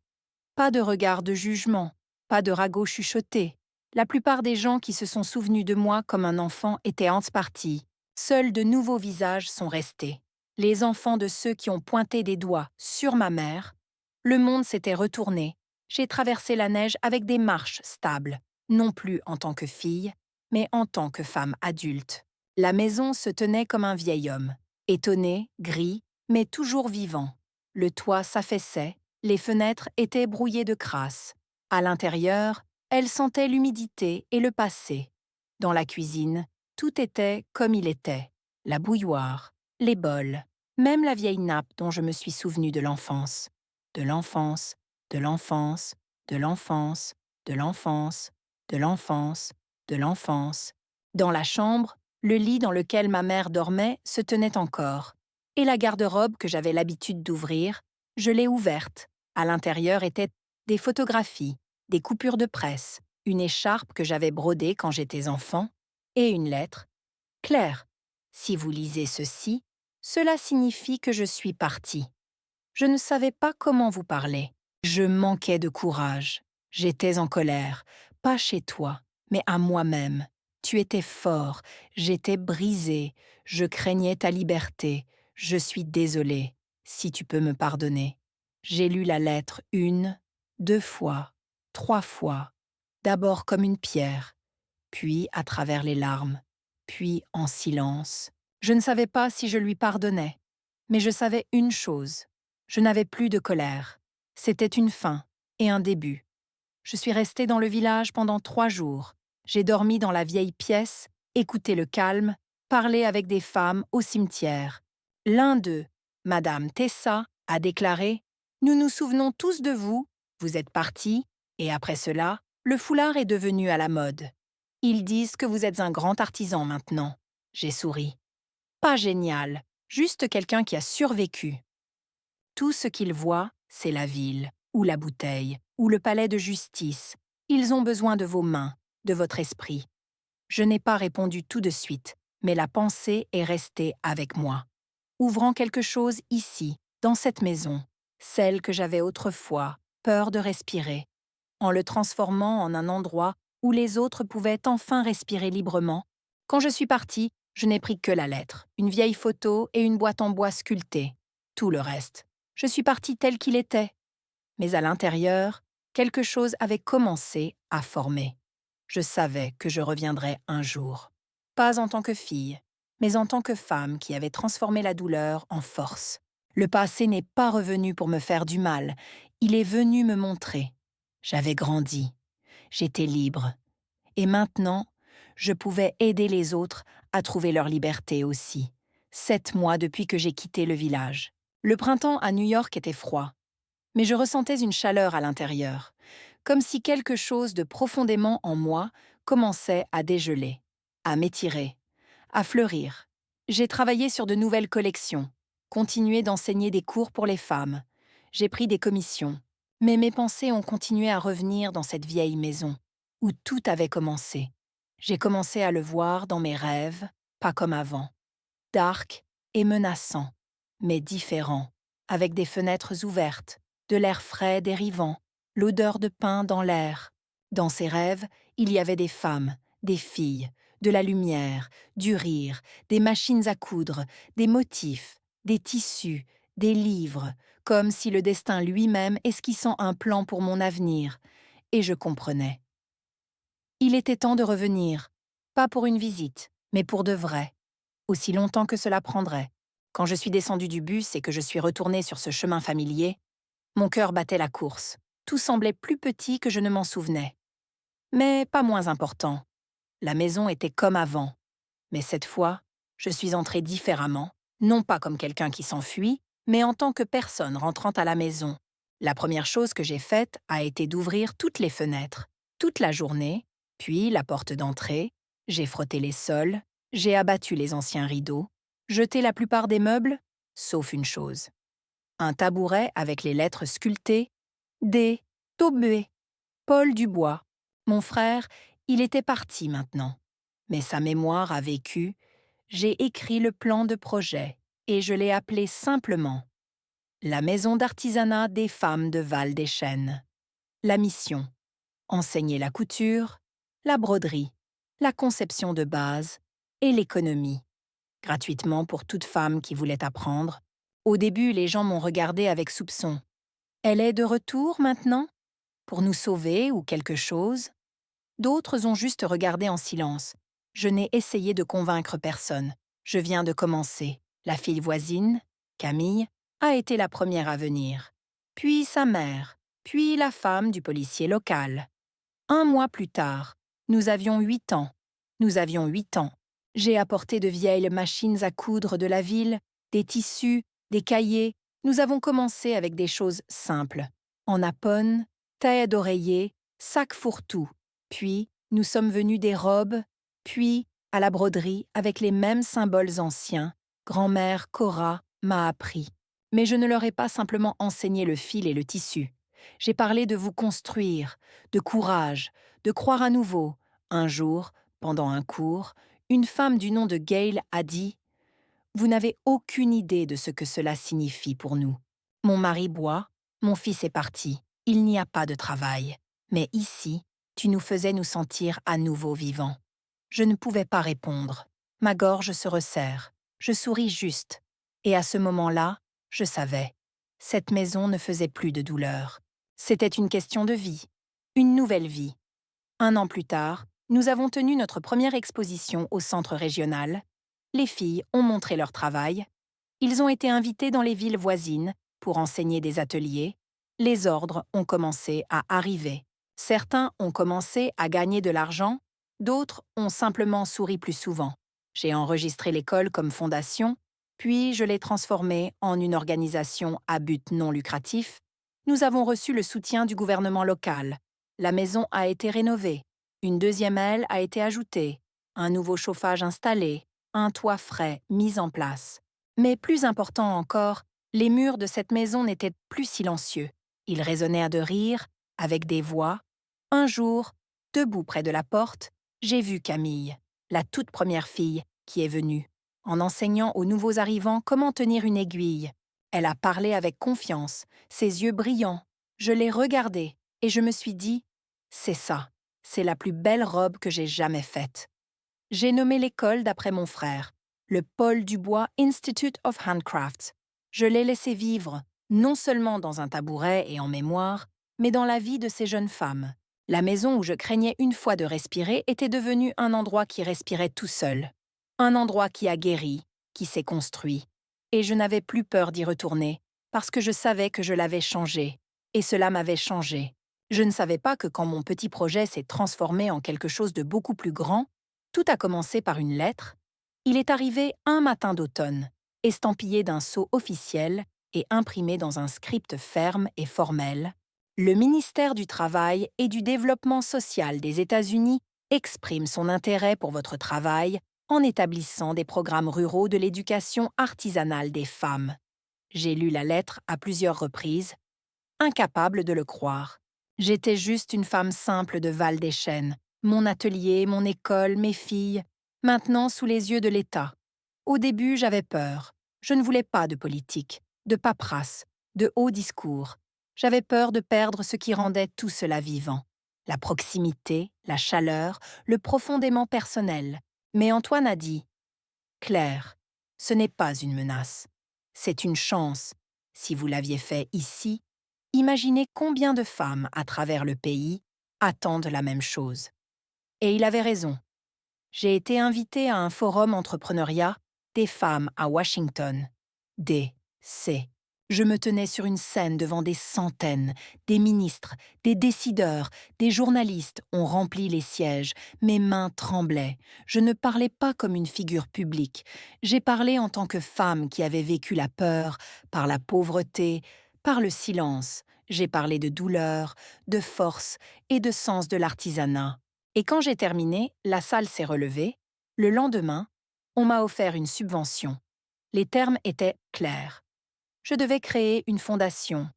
Pas de regard de jugement, pas de ragots chuchotés. La plupart des gens qui se sont souvenus de moi comme un enfant étaient partis. Seuls de nouveaux visages sont restés. Les enfants de ceux qui ont pointé des doigts sur ma mère. Le monde s'était retourné. J'ai traversé la neige avec des marches stables, non plus en tant que fille, mais en tant que femme adulte. La maison se tenait comme un vieil homme, étonné, gris, mais toujours vivant. Le toit s'affaissait, les fenêtres étaient brouillées de crasse. À l'intérieur, elle sentait l'humidité et le passé. Dans la cuisine, tout était comme il était. La bouilloire, les bols, même la vieille nappe dont je me suis souvenu de l'enfance. De l'enfance, de l'enfance, de l'enfance, de l'enfance, de l'enfance, de l'enfance. Dans la chambre, le lit dans lequel ma mère dormait se tenait encore. Et la garde-robe que j'avais l'habitude d'ouvrir, je l'ai ouverte. À l'intérieur étaient des photographies, des coupures de presse, une écharpe que j'avais brodée quand j'étais enfant, et une lettre. Claire, si vous lisez ceci, cela signifie que je suis partie. Je ne savais pas comment vous parler. Je manquais de courage. J'étais en colère, pas chez toi, mais à moi-même. Tu étais fort, j'étais brisée, je craignais ta liberté. Je suis désolée, si tu peux me pardonner. J'ai lu la lettre 1, 2 fois, 3 fois, d'abord comme une pierre, puis à travers les larmes, puis en silence. Je ne savais pas si je lui pardonnais, mais je savais une chose. Je n'avais plus de colère. C'était une fin et un début. Je suis restée dans le village pendant 3 jours. J'ai dormi dans la vieille pièce, écouté le calme, parlé avec des femmes au cimetière. L'un d'eux, Madame Tessa, a déclaré « Nous nous souvenons tous de vous, vous êtes partis, et après cela, le foulard est devenu à la mode. Ils disent que vous êtes un grand artisan maintenant. » J'ai souri. Pas génial, juste quelqu'un qui a survécu. Tout ce qu'ils voient, c'est la ville, ou la bouteille, ou le palais de justice. Ils ont besoin de vos mains, de votre esprit. Je n'ai pas répondu tout de suite, mais la pensée est restée avec moi. Ouvrant quelque chose ici, dans cette maison, celle que j'avais autrefois peur de respirer, en le transformant en un endroit où les autres pouvaient enfin respirer librement. Quand je suis partie, je n'ai pris que la lettre, une vieille photo et une boîte en bois sculptée. Tout le reste. Je suis partie tel qu'il était. Mais à l'intérieur, quelque chose avait commencé à former. Je savais que je reviendrais un jour. Pas en tant que fille, mais en tant que femme qui avait transformé la douleur en force. Le passé n'est pas revenu pour me faire du mal, il est venu me montrer. J'avais grandi, j'étais libre. Et maintenant, je pouvais aider les autres à trouver leur liberté aussi. 7 mois depuis que j'ai quitté le village. Le printemps à New York était froid, mais je ressentais une chaleur à l'intérieur, comme si quelque chose de profondément en moi commençait à dégeler, à m'étirer, à fleurir. J'ai travaillé sur de nouvelles collections, continué d'enseigner des cours pour les femmes. J'ai pris des commissions, mais mes pensées ont continué à revenir dans cette vieille maison. où tout avait commencé. J'ai commencé à le voir dans mes rêves, pas comme avant. Dark et menaçant, mais différent, avec des fenêtres ouvertes, de l'air frais dérivant, l'odeur de pain dans l'air. Dans ces rêves, il y avait des femmes, des filles, de la lumière, du rire, des machines à coudre, des motifs, des tissus, des livres, comme si le destin lui-même esquissant un plan pour mon avenir. Et je comprenais. Il était temps de revenir, pas pour une visite, mais pour de vrai, aussi longtemps que cela prendrait. Quand je suis descendue du bus et que je suis retournée sur ce chemin familier, mon cœur battait la course. Tout semblait plus petit que je ne m'en souvenais. Mais pas moins important. La maison était comme avant. Mais cette fois, je suis entrée différemment, non pas comme quelqu'un qui s'enfuit, mais en tant que personne rentrant à la maison. La première chose que j'ai faite a été d'ouvrir toutes les fenêtres, toute la journée, puis la porte d'entrée, j'ai frotté les sols, j'ai abattu les anciens rideaux, jeté la plupart des meubles, sauf une chose. Un tabouret avec les lettres sculptées, D. Taubé, Paul Dubois. Mon frère, il était parti maintenant. Mais sa mémoire a vécu. J'ai écrit le plan de projet et je l'ai appelé simplement la maison d'artisanat des femmes de Val-des-Chênes. La mission: enseigner la couture, la broderie, la conception de base et l'économie. Gratuitement pour toute femme qui voulait apprendre. Au début, les gens m'ont regardé avec soupçon. Elle est de retour maintenant? Pour nous sauver ou quelque chose? D'autres ont juste regardé en silence. Je n'ai essayé de convaincre personne. Je viens de commencer. La fille voisine, Camille, a été la première à venir. Puis sa mère, puis la femme du policier local. 1 mois plus tard, nous avions 8 ans. Nous avions 8 ans. J'ai apporté de vieilles machines à coudre de la ville, des tissus, des cahiers. Nous avons commencé avec des choses simples. En apone, taille d'oreiller, sac fourre-tout. Puis, nous sommes venus des robes, puis à la broderie avec les mêmes symboles anciens. Grand-mère Cora m'a appris. Mais je ne leur ai pas simplement enseigné le fil et le tissu. J'ai parlé de vous construire, de courage, de croire à nouveau. Un jour, pendant un cours, une femme du nom de Gail a dit « Vous n'avez aucune idée de ce que cela signifie pour nous. Mon mari boit, mon fils est parti, il n'y a pas de travail. Mais ici, tu nous faisais nous sentir à nouveau vivants. » Je ne pouvais pas répondre. Ma gorge se resserre. Je souris juste. Et à ce moment-là, je savais. Cette maison ne faisait plus de douleur. C'était une question de vie. Une nouvelle vie. 1 an plus tard, nous avons tenu notre première exposition au centre régional. Les filles ont montré leur travail. Ils ont été invités dans les villes voisines pour enseigner des ateliers. Les ordres ont commencé à arriver. Certains ont commencé à gagner de l'argent, d'autres ont simplement souri plus souvent. J'ai enregistré l'école comme fondation, puis je l'ai transformée en une organisation à but non lucratif. Nous avons reçu le soutien du gouvernement local. La maison a été rénovée. Une deuxième aile a été ajoutée. Un nouveau chauffage installé. Un toit frais mis en place. Mais plus important encore, les murs de cette maison n'étaient plus silencieux. Ils résonnaient à de rire, avec des voix. Un jour, debout près de la porte, j'ai vu Camille, la toute première fille qui est venue, en enseignant aux nouveaux arrivants comment tenir une aiguille. Elle a parlé avec confiance, ses yeux brillants. Je l'ai regardée et je me suis dit « C'est ça, c'est la plus belle robe que j'ai jamais faite. » J'ai nommé l'école d'après mon frère, le Paul Dubois Institute of Handcrafts. Je l'ai laissé vivre, non seulement dans un tabouret et en mémoire, mais dans la vie de ces jeunes femmes. La maison où je craignais une fois de respirer était devenue un endroit qui respirait tout seul. Un endroit qui a guéri, qui s'est construit. Et je n'avais plus peur d'y retourner, parce que je savais que je l'avais changé. Et cela m'avait changé. Je ne savais pas que quand mon petit projet s'est transformé en quelque chose de beaucoup plus grand, tout a commencé par une lettre. Il est arrivé un matin d'automne, estampillé d'un sceau officiel et imprimé dans un script ferme et formel. Le ministère du Travail et du Développement social des États-Unis exprime son intérêt pour votre travail en établissant des programmes ruraux de l'éducation artisanale des femmes. J'ai lu la lettre à plusieurs reprises, incapable de le croire. J'étais juste une femme simple de Val-des-Chênes. Mon atelier, mon école, mes filles, maintenant sous les yeux de l'État. Au début, j'avais peur. Je ne voulais pas de politique, de paperasse, de hauts discours. J'avais peur de perdre ce qui rendait tout cela vivant. La proximité, la chaleur, le profondément personnel. Mais Antoine a dit « Claire, ce n'est pas une menace. C'est une chance. Si vous l'aviez fait ici, imaginez combien de femmes à travers le pays attendent la même chose. » Et il avait raison. J'ai été invitée à un forum entrepreneuriat des femmes à Washington. D.C. Je me tenais sur une scène devant des centaines, des ministres, des décideurs, des journalistes ont rempli les sièges. Mes mains tremblaient. Je ne parlais pas comme une figure publique. J'ai parlé en tant que femme qui avait vécu la peur, par la pauvreté, par le silence. J'ai parlé de douleur, de force et de sens de l'artisanat. Et quand j'ai terminé, la salle s'est relevée. Le lendemain, on m'a offert une subvention. Les termes étaient clairs. Je devais créer une fondation,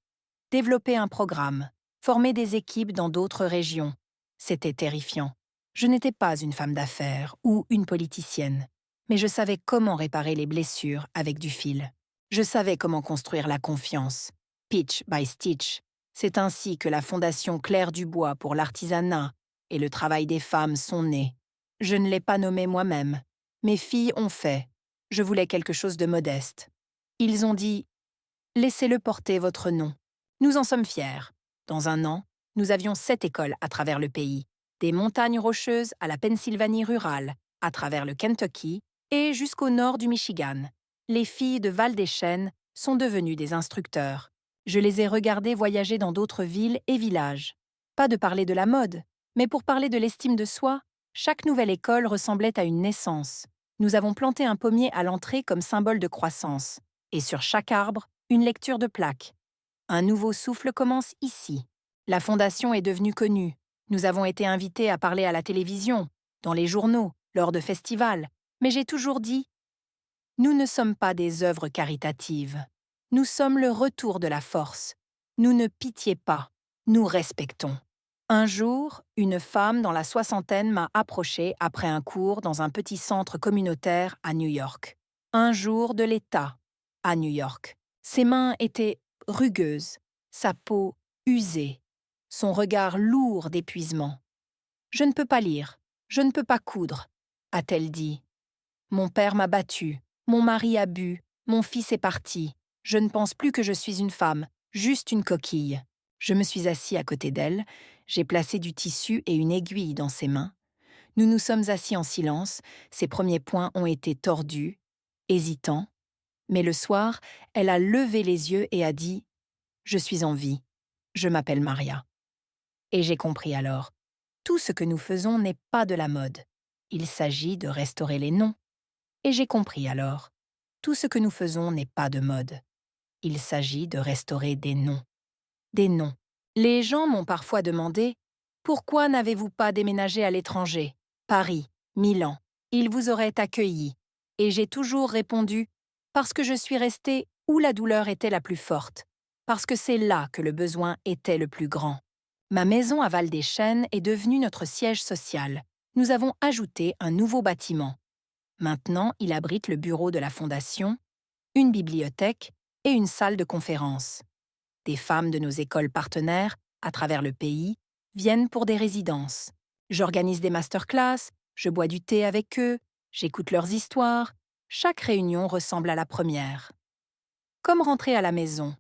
développer un programme, former des équipes dans d'autres régions. C'était terrifiant. Je n'étais pas une femme d'affaires ou une politicienne, mais je savais comment réparer les blessures avec du fil. Je savais comment construire la confiance. Pitch by Stitch. C'est ainsi que la Fondation Claire Dubois pour l'artisanat et le travail des femmes sont nés. Je ne l'ai pas nommé moi-même. Mes filles ont fait. Je voulais quelque chose de modeste. Ils ont dit « Laissez-le porter votre nom. Nous en sommes fiers. » Dans un an, nous avions 7 écoles à travers le pays, des montagnes rocheuses à la Pennsylvanie rurale, à travers le Kentucky et jusqu'au nord du Michigan. Les filles de Val-des-Chênes sont devenues des instructeurs. Je les ai regardées voyager dans d'autres villes et villages. Pas de parler de la mode, mais pour parler de l'estime de soi, chaque nouvelle école ressemblait à une naissance. Nous avons planté un pommier à l'entrée comme symbole de croissance. Et sur chaque arbre, une lecture de plaque. Un nouveau souffle commence ici. La fondation est devenue connue. Nous avons été invités à parler à la télévision, dans les journaux, lors de festivals. Mais j'ai toujours dit, nous ne sommes pas des œuvres caritatives. Nous sommes le retour de la force. Nous ne pitié pas. Nous respectons. Un jour, une femme dans la soixantaine m'a approchée après un cours dans un petit centre communautaire à New York. Un jour de l'État, à New York. Ses mains étaient rugueuses, sa peau usée, son regard lourd d'épuisement. « Je ne peux pas lire, je ne peux pas coudre », a-t-elle dit. « Mon père m'a battue, mon mari a bu, mon fils est parti. Je ne pense plus que je suis une femme, juste une coquille. » Je me suis assis à côté d'elle, j'ai placé du tissu et une aiguille dans ses mains. Nous nous sommes assis en silence, ses premiers poings ont été tordus, hésitants. Mais le soir, elle a levé les yeux et a dit « Je suis en vie, je m'appelle Maria ». Et j'ai compris alors, tout ce que nous faisons n'est pas de la mode. Il s'agit de restaurer les noms. Et j'ai compris alors, tout ce que nous faisons n'est pas de mode. Il s'agit de restaurer des noms. Des noms. Les gens m'ont parfois demandé « Pourquoi n'avez-vous pas déménagé à l'étranger, Paris, Milan? Ils vous auraient accueilli. » Et j'ai toujours répondu « Parce que je suis restée où la douleur était la plus forte, parce que c'est là que le besoin était le plus grand. » Ma maison à Val-des-Chênes est devenue notre siège social. Nous avons ajouté un nouveau bâtiment. Maintenant, il abrite le bureau de la Fondation, une bibliothèque et une salle de conférence. Des femmes de nos écoles partenaires, à travers le pays, viennent pour des résidences. J'organise des masterclass, je bois du thé avec eux, j'écoute leurs histoires. Chaque réunion ressemble à la première. Comme rentrer à la maison.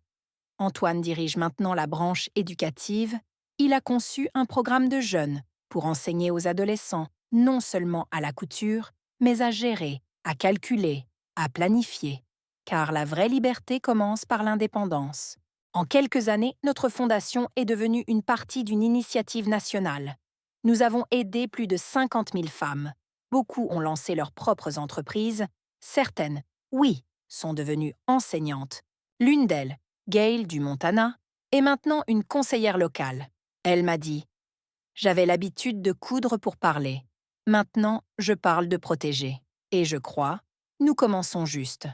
Antoine dirige maintenant la branche éducative. Il a conçu un programme de jeunes pour enseigner aux adolescents non seulement à la couture, mais à gérer, à calculer, à planifier. Car la vraie liberté commence par l'indépendance. En quelques années, notre fondation est devenue une partie d'une initiative nationale. Nous avons aidé plus de 50 000 femmes. Beaucoup ont lancé leurs propres entreprises. Certaines, oui, sont devenues enseignantes. L'une d'elles, Gail du Montana, est maintenant une conseillère locale. Elle m'a dit « J'avais l'habitude de coudre pour parler. Maintenant, je parle de protéger. Et je crois, nous commençons juste. »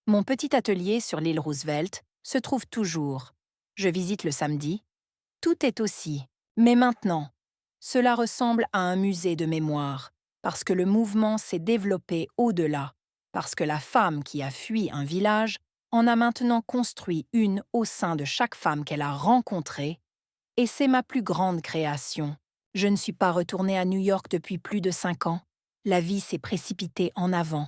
Mon petit atelier sur l'île Roosevelt se trouve toujours. Je visite le samedi. Tout est aussi. Mais maintenant, cela ressemble à un musée de mémoire, parce que le mouvement s'est développé au-delà, parce que la femme qui a fui un village en a maintenant construit une au sein de chaque femme qu'elle a rencontrée, et c'est ma plus grande création. Je ne suis pas retournée à New York depuis plus de 5 ans. La vie s'est précipitée en avant.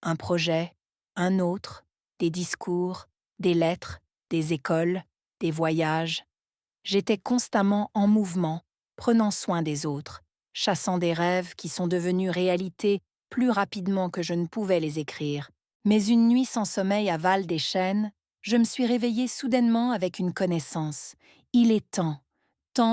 Un projet, un autre, des discours, des lettres, des écoles, des voyages. J'étais constamment en mouvement, prenant soin des autres, chassant des rêves qui sont devenus réalité plus rapidement que je ne pouvais les écrire. Mais une nuit sans sommeil à Val-des-Chênes, je me suis réveillée soudainement avec une connaissance. Il est temps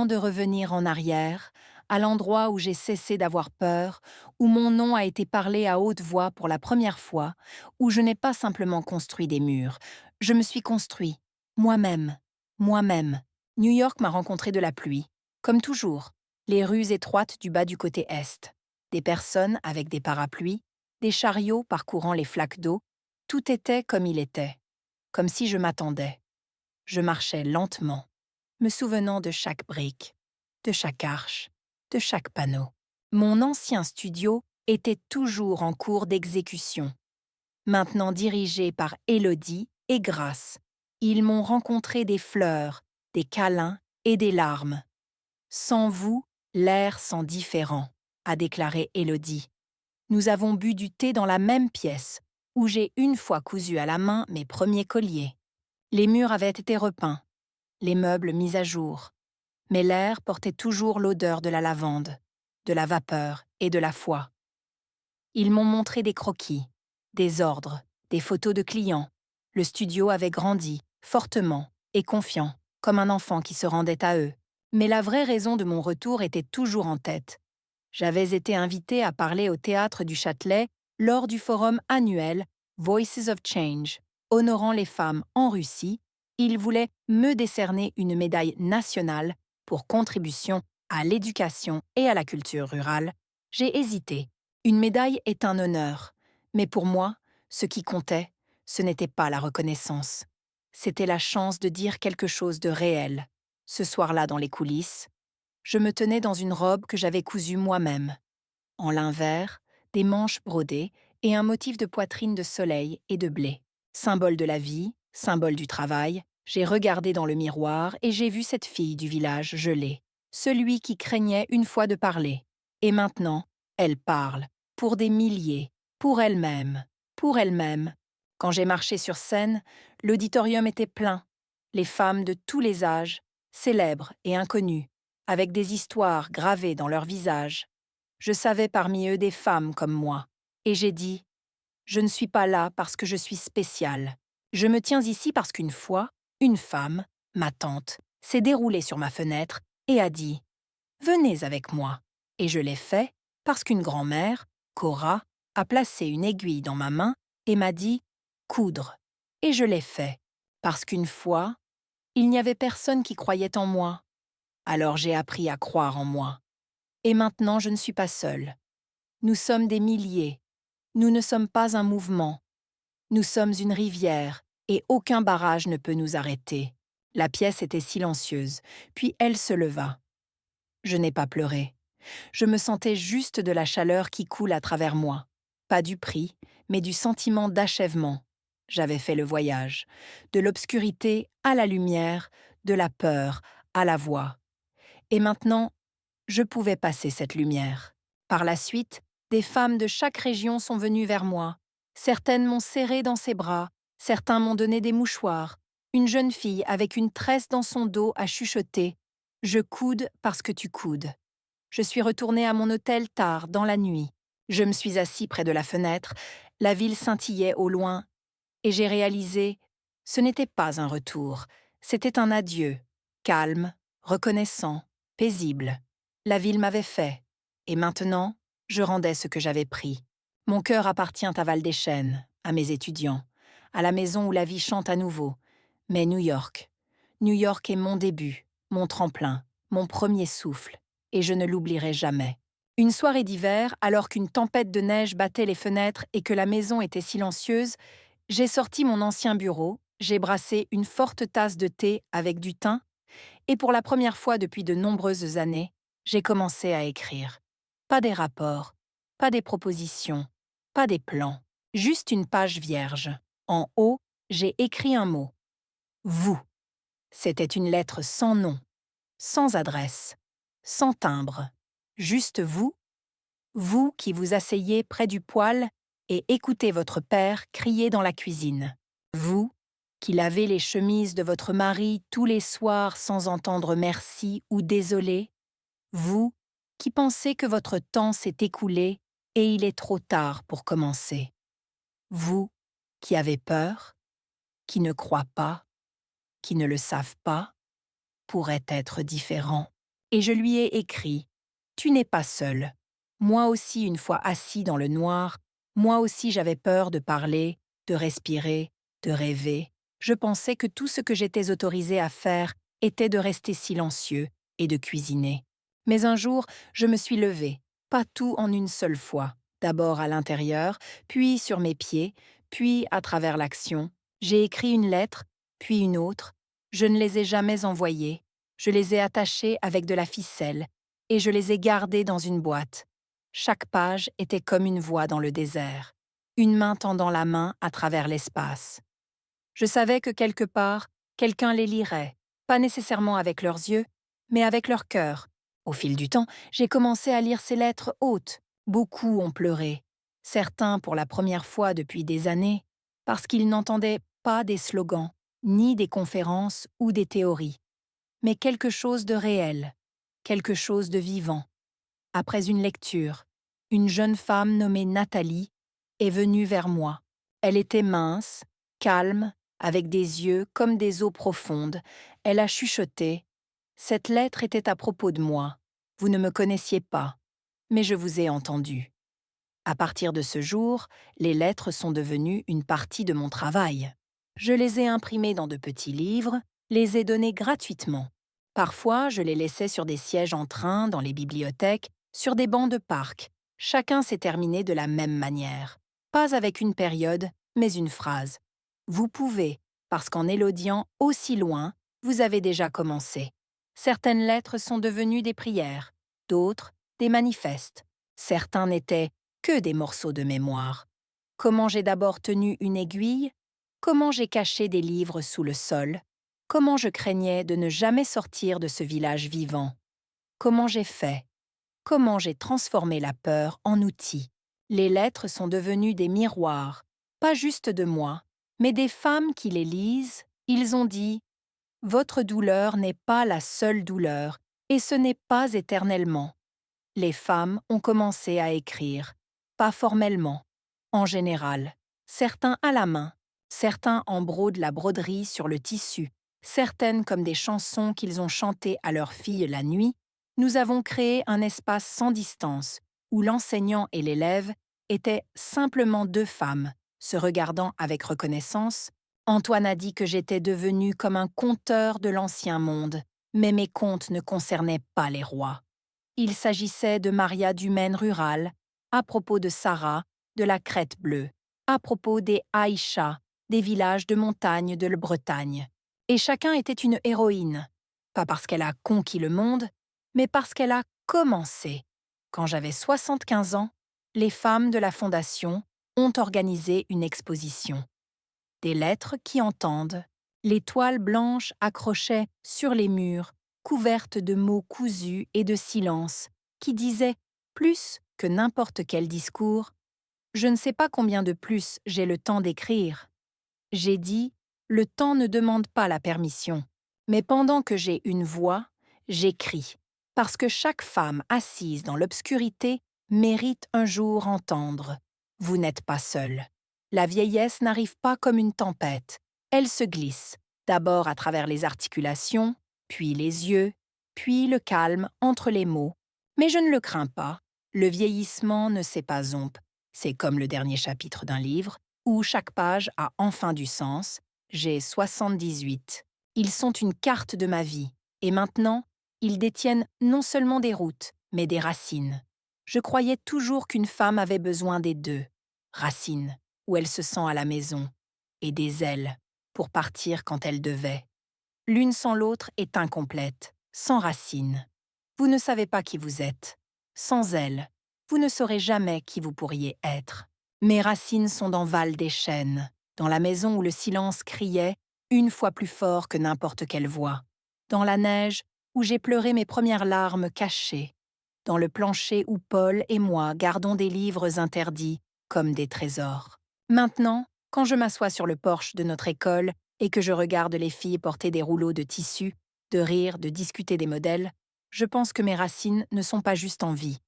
de revenir en arrière, à l'endroit où j'ai cessé d'avoir peur, où mon nom a été parlé à haute voix pour la première fois, où je n'ai pas simplement construit des murs, je me suis construit, moi-même, moi-même. New York m'a rencontré de la pluie, comme toujours, les rues étroites du bas du côté est, des personnes avec des parapluies, des chariots parcourant les flaques d'eau, tout était comme il était, comme si je m'attendais. Je marchais lentement, me souvenant de chaque brique, de chaque arche, de chaque panneau. Mon ancien studio était toujours en cours d'exécution. Maintenant dirigé par Élodie et Grace, ils m'ont rencontré des fleurs, des câlins et des larmes. Sans vous, l'air sent différent, a déclaré Élodie. Nous avons bu du thé dans la même pièce, où j'ai une fois cousu à la main mes premiers colliers. Les murs avaient été repeints, les meubles mis à jour, mais l'air portait toujours l'odeur de la lavande, de la vapeur et de la foi. Ils m'ont montré des croquis, des ordres, des photos de clients. Le studio avait grandi, fortement et confiant, comme un enfant qui se rendait à eux. Mais la vraie raison de mon retour était toujours en tête. J'avais été invitée à parler au Théâtre du Châtelet lors du forum annuel Voices of Change. Honorant les femmes en Russie, ils voulaient me décerner une médaille nationale pour contribution à l'éducation et à la culture rurale. J'ai hésité. Une médaille est un honneur, mais pour moi, ce qui comptait, ce n'était pas la reconnaissance. C'était la chance de dire quelque chose de réel. Ce soir-là dans les coulisses, je me tenais dans une robe que j'avais cousue moi-même, en lin vert, des manches brodées et un motif de poitrine de soleil et de blé. Symbole de la vie, symbole du travail, j'ai regardé dans le miroir et j'ai vu cette fille du village gelée, celui qui craignait une fois de parler. Et maintenant, elle parle, pour des milliers, pour elle-même, pour elle-même. Quand j'ai marché sur scène, l'auditorium était plein, les femmes de tous les âges, célèbres et inconnues, avec des histoires gravées dans leurs visages. Je savais parmi eux des femmes comme moi, et j'ai dit « Je ne suis pas là parce que je suis spéciale. Je me tiens ici parce qu'une fois, une femme, ma tante, s'est déroulée sur ma fenêtre et a dit « Venez avec moi ». Et je l'ai fait parce qu'une grand-mère, Cora, a placé une aiguille dans ma main et m'a dit « Coudre ». Et je l'ai fait parce qu'une fois, il n'y avait personne qui croyait en moi. Alors j'ai appris à croire en moi. Et maintenant, je ne suis pas seule. Nous sommes des milliers. Nous ne sommes pas un mouvement. Nous sommes une rivière, et aucun barrage ne peut nous arrêter. La pièce était silencieuse, puis elle se leva. Je n'ai pas pleuré. Je me sentais juste de la chaleur qui coule à travers moi. Pas du prix, mais du sentiment d'achèvement. J'avais fait le voyage. De l'obscurité à la lumière, de la peur à la voix. Et maintenant, je pouvais passer cette lumière. Par la suite, des femmes de chaque région sont venues vers moi. Certaines m'ont serré dans ses bras, certains m'ont donné des mouchoirs. Une jeune fille avec une tresse dans son dos a chuchoté « Je coude parce que tu coudes ». Je suis retournée à mon hôtel tard, dans la nuit. Je me suis assis près de la fenêtre, la ville scintillait au loin, et j'ai réalisé « ce n'était pas un retour, c'était un adieu, calme, reconnaissant, paisible ». La ville m'avait fait, et maintenant, je rendais ce que j'avais pris. Mon cœur appartient à Val-des-Chênes, à mes étudiants, à la maison où la vie chante à nouveau. Mais New York. New York est mon début, mon tremplin, mon premier souffle, et je ne l'oublierai jamais. Une soirée d'hiver, alors qu'une tempête de neige battait les fenêtres et que la maison était silencieuse, j'ai sorti mon ancien bureau, j'ai brassé une forte tasse de thé avec du thym, Et pour la première fois depuis de nombreuses années, j'ai commencé à écrire. Pas des rapports, pas des propositions, pas des plans, juste une page vierge. En haut, j'ai écrit un mot. Vous. C'était une lettre sans nom, sans adresse, sans timbre. Juste vous, vous qui vous asseyez près du poêle et écoutez votre père crier dans la cuisine. Vous qui lavez les chemises de votre mari tous les soirs sans entendre merci ou désolé. Vous qui pensez que votre temps s'est écoulé et il est trop tard pour commencer. Vous qui avez peur, qui ne croient pas, qui ne le savent pas, pourrait être différent. Et je lui ai écrit « Tu n'es pas seul. Moi aussi, une fois assis dans le noir, moi aussi j'avais peur de parler, de respirer, de rêver. Je pensais que tout ce que j'étais autorisée à faire était de rester silencieux et de cuisiner. Mais un jour, je me suis levée, pas tout en une seule fois. D'abord à l'intérieur, puis sur mes pieds, puis à travers l'action. J'ai écrit une lettre, puis une autre. Je ne les ai jamais envoyées. Je les ai attachées avec de la ficelle et je les ai gardées dans une boîte. Chaque page était comme une voix dans le désert, une main tendant la main à travers l'espace. Je savais que quelque part, quelqu'un les lirait, pas nécessairement avec leurs yeux, mais avec leur cœur. Au fil du temps, j'ai commencé à lire ces lettres hautes. Beaucoup ont pleuré, certains pour la première fois depuis des années, parce qu'ils n'entendaient pas des slogans, ni des conférences ou des théories, mais quelque chose de réel, quelque chose de vivant. Après une lecture, une jeune femme nommée Nathalie est venue vers moi. Elle était mince, calme, avec des yeux comme des eaux profondes. Elle a chuchoté. Cette lettre était à propos de moi. Vous ne me connaissiez pas, mais je vous ai entendu. À partir de ce jour, les lettres sont devenues une partie de mon travail. Je les ai imprimées dans de petits livres, les ai données gratuitement. Parfois, je les laissais sur des sièges en train, dans les bibliothèques, sur des bancs de parc. Chacun s'est terminé de la même manière. Pas avec une période, mais une phrase. Vous pouvez, parce qu'en élodiant aussi loin, vous avez déjà commencé. Certaines lettres sont devenues des prières, d'autres, des manifestes. Certains n'étaient que des morceaux de mémoire. Comment j'ai d'abord tenu une aiguille, comment j'ai caché des livres sous le sol, comment je craignais de ne jamais sortir de ce village vivant, comment j'ai fait, comment j'ai transformé la peur en outil. Les lettres sont devenues des miroirs, pas juste de moi, mais des femmes qui les lisent. Ils ont dit « Votre douleur n'est pas la seule douleur, et ce n'est pas éternellement. » Les femmes ont commencé à écrire, pas formellement, en général, certains à la main, certains en brodent la broderie sur le tissu, certaines comme des chansons qu'ils ont chantées à leurs filles la nuit. Nous avons créé un espace sans distance, où l'enseignant et l'élève étaient simplement deux femmes, se regardant avec reconnaissance. Antoine a dit que j'étais devenue comme un conteur de l'ancien monde, mais mes contes ne concernaient pas les rois. Il s'agissait de Maria du Maine rural, à propos de Sarah, de la Crête bleue, à propos des Aïcha, des villages de montagne de la Bretagne. Et chacun était une héroïne, pas parce qu'elle a conquis le monde, mais parce qu'elle a commencé. Quand j'avais 75 ans, les femmes de la Fondation ont organisé une exposition. Des lettres qui entendent, les toiles blanches accrochaient sur les murs, couvertes de mots cousus et de silence, qui disaient, plus que n'importe quel discours, « Je ne sais pas combien de plus j'ai le temps d'écrire. » J'ai dit, « Le temps ne demande pas la permission. » Mais pendant que j'ai une voix, j'écris, parce que chaque femme assise dans l'obscurité mérite un jour entendre. Vous n'êtes pas seule. La vieillesse n'arrive pas comme une tempête. Elle se glisse, d'abord à travers les articulations, puis les yeux, puis le calme entre les mots. Mais je ne le crains pas. Le vieillissement ne s'épatompe. C'est comme le dernier chapitre d'un livre, où chaque page a enfin du sens. J'ai 78. Ils sont une carte de ma vie, et maintenant, ils détiennent non seulement des routes, mais des racines. Je croyais toujours qu'une femme avait besoin des deux. Racines, où elle se sent à la maison, et des ailes, pour partir quand elle devait. L'une sans l'autre est incomplète, sans racines. Vous ne savez pas qui vous êtes. Sans elles, vous ne saurez jamais qui vous pourriez être. Mes racines sont dans Val des Chênes, dans la maison où le silence criait, une fois plus fort que n'importe quelle voix. Dans la neige, où j'ai pleuré mes premières larmes cachées. Dans le plancher où Paul et moi gardons des livres interdits comme des trésors. Maintenant, quand je m'assois sur le porche de notre école et que je regarde les filles porter des rouleaux de tissu, de rire, de discuter des modèles, je pense que mes racines ne sont pas juste en vie.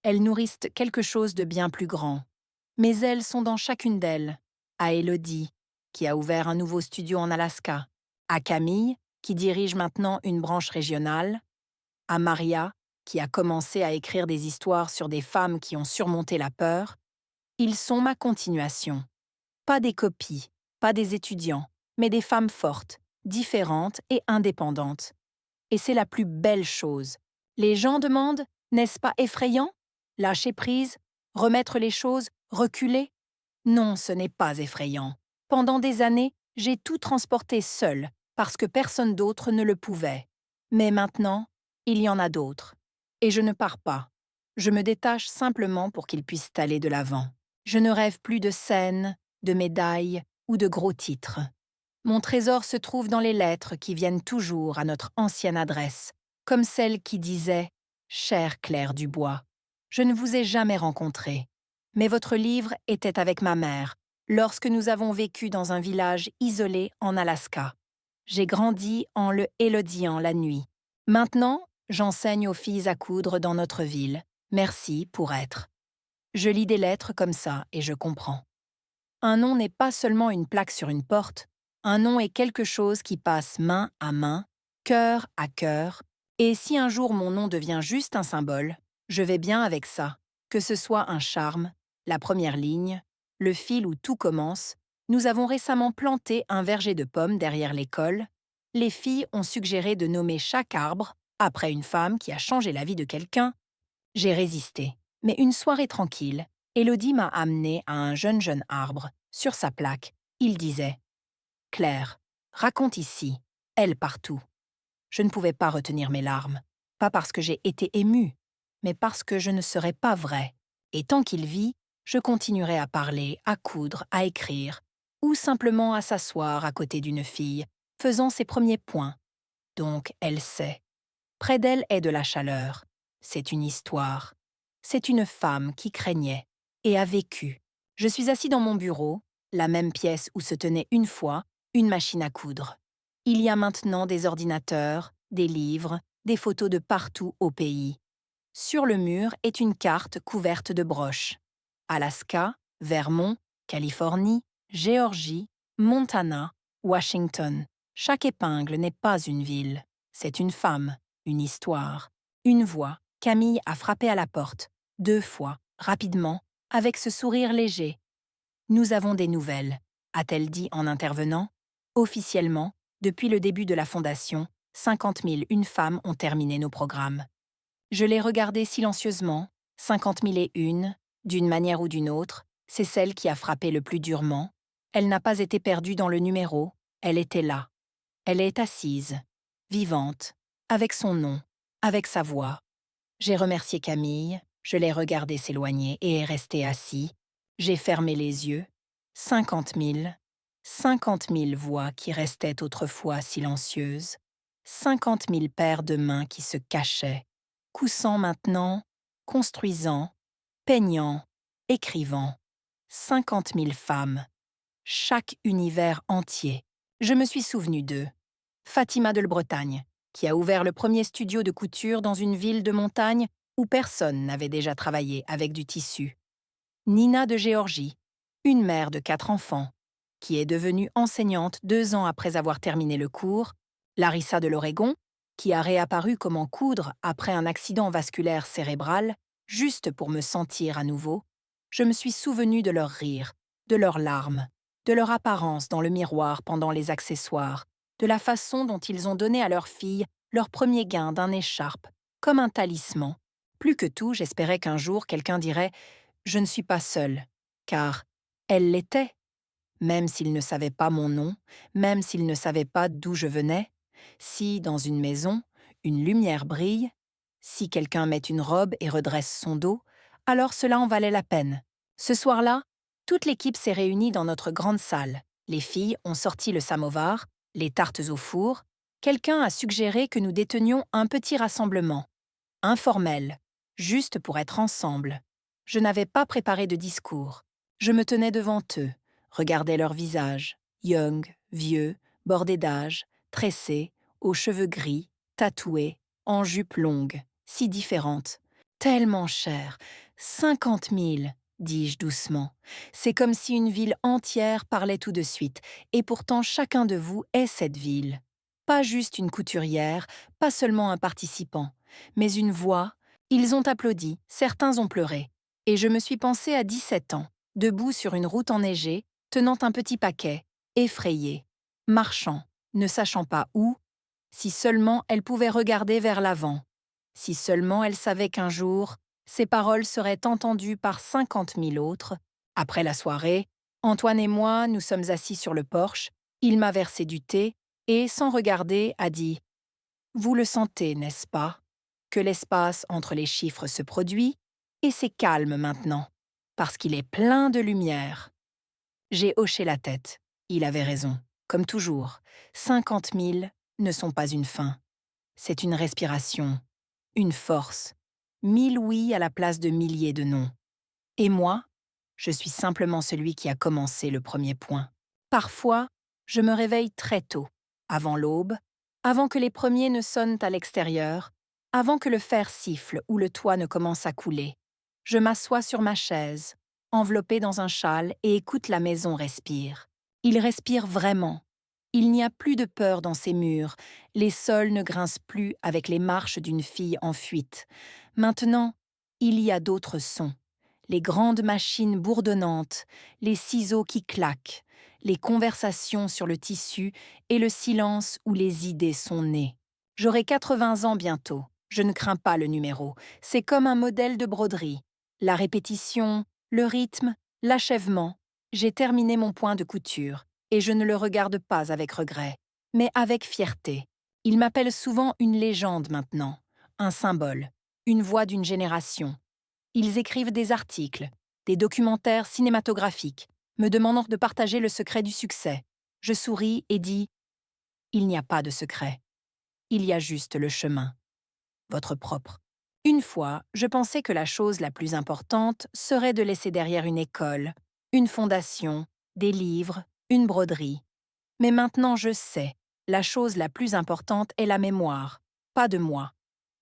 Elles nourrissent quelque chose de bien plus grand. Mes ailes sont dans chacune d'elles. À Élodie, qui a ouvert un nouveau studio en Alaska. À Camille, qui dirige maintenant une branche régionale. À Maria, qui a commencé à écrire des histoires sur des femmes qui ont surmonté la peur. Ils sont ma continuation. Pas des copies, pas des étudiants, mais des femmes fortes, différentes et indépendantes. Et c'est la plus belle chose. Les gens demandent, n'est-ce pas effrayant? Lâcher prise, remettre les choses, reculer? Non, ce n'est pas effrayant. Pendant des années, j'ai tout transporté seul, parce que personne d'autre ne le pouvait. Mais maintenant, il y en a d'autres. Et je ne pars pas. Je me détache simplement pour qu'ils puissent aller de l'avant. Je ne rêve plus de scènes, de médailles ou de gros titres. Mon trésor se trouve dans les lettres qui viennent toujours à notre ancienne adresse, comme celle qui disait « Chère Claire Dubois, je ne vous ai jamais rencontrée, mais votre livre était avec ma mère lorsque nous avons vécu dans un village isolé en Alaska. J'ai grandi en le élodiant la nuit. Maintenant, j'enseigne aux filles à coudre dans notre ville. Merci pour être. » Je lis des lettres comme ça et je comprends. Un nom n'est pas seulement une plaque sur une porte. Un nom est quelque chose qui passe main à main, cœur à cœur, et si un jour mon nom devient juste un symbole, je vais bien avec ça, que ce soit un charme, la première ligne, le fil où tout commence. Nous avons récemment planté un verger de pommes derrière l'école. Les filles ont suggéré de nommer chaque arbre après une femme qui a changé la vie de quelqu'un. J'ai résisté, mais une soirée tranquille, Élodie m'a amené à un jeune arbre. Sur sa plaque, il disait « Claire, raconte ici, elle partout ». Je ne pouvais pas retenir mes larmes, pas parce que j'ai été émue, mais parce que je ne serais pas vraie. Et tant qu'il vit, je continuerai à parler, à coudre, à écrire, ou simplement à s'asseoir à côté d'une fille, faisant ses premiers points. Donc elle sait. Près d'elle est de la chaleur. C'est une histoire. C'est une femme qui craignait et a vécu. Je suis assis dans mon bureau, la même pièce où se tenait une fois une machine à coudre. Il y a maintenant des ordinateurs, des livres, des photos de partout au pays. Sur le mur est une carte couverte de broches. Alaska, Vermont, Californie, Géorgie, Montana, Washington. Chaque épingle n'est pas une ville. C'est une femme, une histoire, une voix. Camille a frappé à la porte, 2 fois, rapidement, avec ce sourire léger. « Nous avons des nouvelles », a-t-elle dit en intervenant. Officiellement, depuis le début de la fondation, 50 001 femmes ont terminé nos programmes. Je l'ai regardée silencieusement, 50 001, d'une manière ou d'une autre, c'est celle qui a frappé le plus durement. Elle n'a pas été perdue dans le numéro, elle était là. Elle est assise, vivante, avec son nom, avec sa voix. J'ai remercié Camille, je l'ai regardé s'éloigner et est resté assis. J'ai fermé les yeux. 50 000 voix qui restaient autrefois silencieuses. 50 000 paires de mains qui se cachaient, coussant maintenant, construisant, peignant, écrivant. 50 000 femmes. Chaque univers entier. Je me suis souvenu d'eux. Fatima de Bretagne, qui a ouvert le premier studio de couture dans une ville de montagne où personne n'avait déjà travaillé avec du tissu. Nina de Géorgie, une mère de 4 enfants, qui est devenue enseignante 2 ans après avoir terminé le cours. Larissa de l'Oregon, qui a réapparu comment coudre après un accident vasculaire cérébral, juste pour me sentir à nouveau. Je me suis souvenu de leurs rires, de leurs larmes, de leur apparence dans le miroir pendant les accessoires, de la façon dont ils ont donné à leur fille leur premier gain d'un écharpe, comme un talisman. Plus que tout, j'espérais qu'un jour quelqu'un dirait « Je ne suis pas seule », car elle l'était. Même s'ils ne savaient pas mon nom, même s'ils ne savaient pas d'où je venais, Si, dans une maison, une lumière brille, si quelqu'un met une robe et redresse son dos, alors cela en valait la peine. Ce soir-là, toute l'équipe s'est réunie dans notre grande salle. Les filles ont sorti le samovar, les tartes au four. Quelqu'un a suggéré que nous détenions un petit rassemblement, informel, juste pour être ensemble. Je n'avais pas préparé de discours. Je me tenais devant eux, regardais leurs visages, young, vieux, bordés d'âge, tressés, aux cheveux gris, tatoués, en jupe longue, si différentes. Tellement chères, 50 000, dis-je doucement. C'est comme si une ville entière parlait tout de suite, et pourtant chacun de vous est cette ville. Pas juste une couturière, pas seulement un participant, mais une voix. Ils ont applaudi, certains ont pleuré. Et je me suis pensée à 17 ans, debout sur une route enneigée, tenant un petit paquet, effrayée, marchant, ne sachant pas où, si seulement elle pouvait regarder vers l'avant, si seulement elle savait qu'un jour, ces paroles seraient entendues par 50 000 autres. Après la soirée, Antoine et moi nous sommes assis sur le porche, il m'a versé du thé et, sans regarder, a dit « Vous le sentez, n'est-ce pas? Que l'espace entre les chiffres se produit, et c'est calme maintenant, parce qu'il est plein de lumière. » J'ai hoché la tête. Il avait raison. Comme toujours, 50 000 ne sont pas une fin. C'est une respiration, une force. 1000 oui à la place de milliers de non. Et moi, je suis simplement celui qui a commencé le premier point. Parfois, je me réveille très tôt, avant l'aube, avant que les premiers ne sonnent à l'extérieur, avant que le fer siffle ou le toit ne commence à couler. Je m'assois sur ma chaise, enveloppée dans un châle, et écoute la maison respire. Il respire vraiment. Il n'y a plus de peur dans ces murs, les sols ne grincent plus avec les marches d'une fille en fuite. Maintenant, il y a d'autres sons. Les grandes machines bourdonnantes, les ciseaux qui claquent, les conversations sur le tissu et le silence où les idées sont nées. J'aurai 80 ans bientôt. Je ne crains pas le numéro. C'est comme un modèle de broderie. La répétition, le rythme, l'achèvement. J'ai terminé mon point de couture et je ne le regarde pas avec regret, mais avec fierté. Il m'appelle souvent une légende maintenant, un symbole, une voix d'une génération. Ils écrivent des articles, des documentaires cinématographiques, me demandant de partager le secret du succès. Je souris et dis « Il n'y a pas de secret. Il y a juste le chemin. Votre propre. » Une fois, je pensais que la chose la plus importante serait de laisser derrière une école, une fondation, des livres, une broderie. Mais maintenant je sais, la chose la plus importante est la mémoire, pas de moi,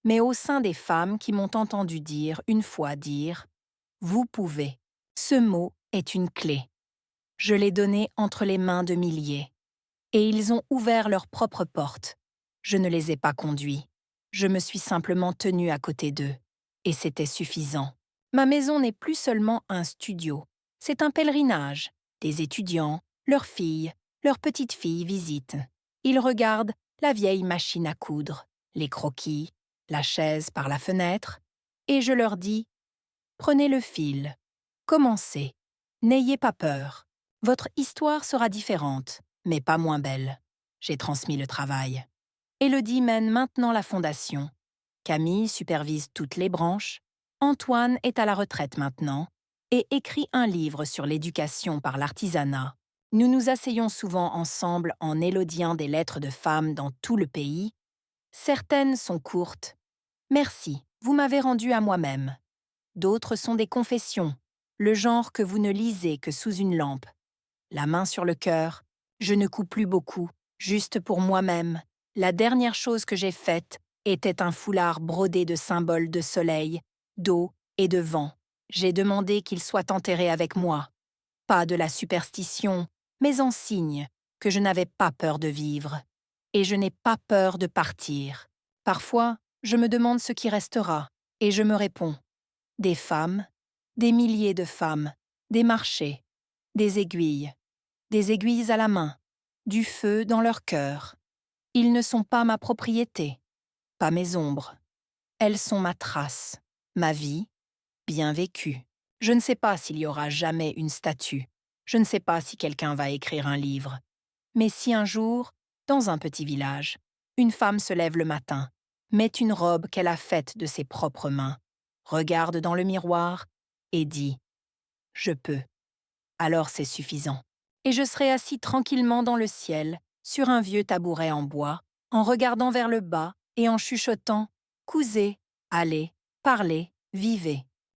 mais au sein des femmes qui m'ont entendu dire une fois dire « Vous pouvez ». Ce mot est une clé. Je l'ai donné entre les mains de milliers. Et ils ont ouvert leurs propres portes. Je ne les ai pas conduits. Je me suis simplement tenue à côté d'eux. Et c'était suffisant. Ma maison n'est plus seulement un studio. C'est un pèlerinage. Des étudiants, leurs filles, leurs petites filles visitent. Ils regardent la vieille machine à coudre, les croquis, la chaise par la fenêtre, et je leur dis « Prenez le fil. Commencez. N'ayez pas peur. Votre histoire sera différente, mais pas moins belle. » J'ai transmis le travail. Élodie mène maintenant la fondation. Camille supervise toutes les branches. Antoine est à la retraite maintenant et écrit un livre sur l'éducation par l'artisanat. Nous nous asseyons souvent ensemble en élodiant des lettres de femmes dans tout le pays. Certaines sont courtes. « Merci, vous m'avez rendu à moi-même. » D'autres sont des confessions, le genre que vous ne lisez que sous une lampe. La main sur le cœur, je ne couds plus beaucoup, juste pour moi-même. La dernière chose que j'ai faite était un foulard brodé de symboles de soleil, d'eau et de vent. J'ai demandé qu'il soit enterré avec moi. Pas de la superstition, mais en signe que je n'avais pas peur de vivre. Et je n'ai pas peur de partir. Parfois, je me demande ce qui restera, et je me réponds. Des femmes, des milliers de femmes, des marchés, des aiguilles à la main, du feu dans leur cœur. Ils ne sont pas ma propriété, pas mes ombres. Elles sont ma trace, ma vie, bien vécue. Je ne sais pas s'il y aura jamais une statue. Je ne sais pas si quelqu'un va écrire un livre. Mais si un jour, dans un petit village, Une femme se lève le matin, met une robe qu'elle a faite de ses propres mains, regarde dans le miroir et dit « Je peux ». Alors c'est suffisant. Et je serai assis tranquillement dans le ciel, sur un vieux tabouret en bois, en regardant vers le bas et en chuchotant « Cousez, allez, parlez, vivez ».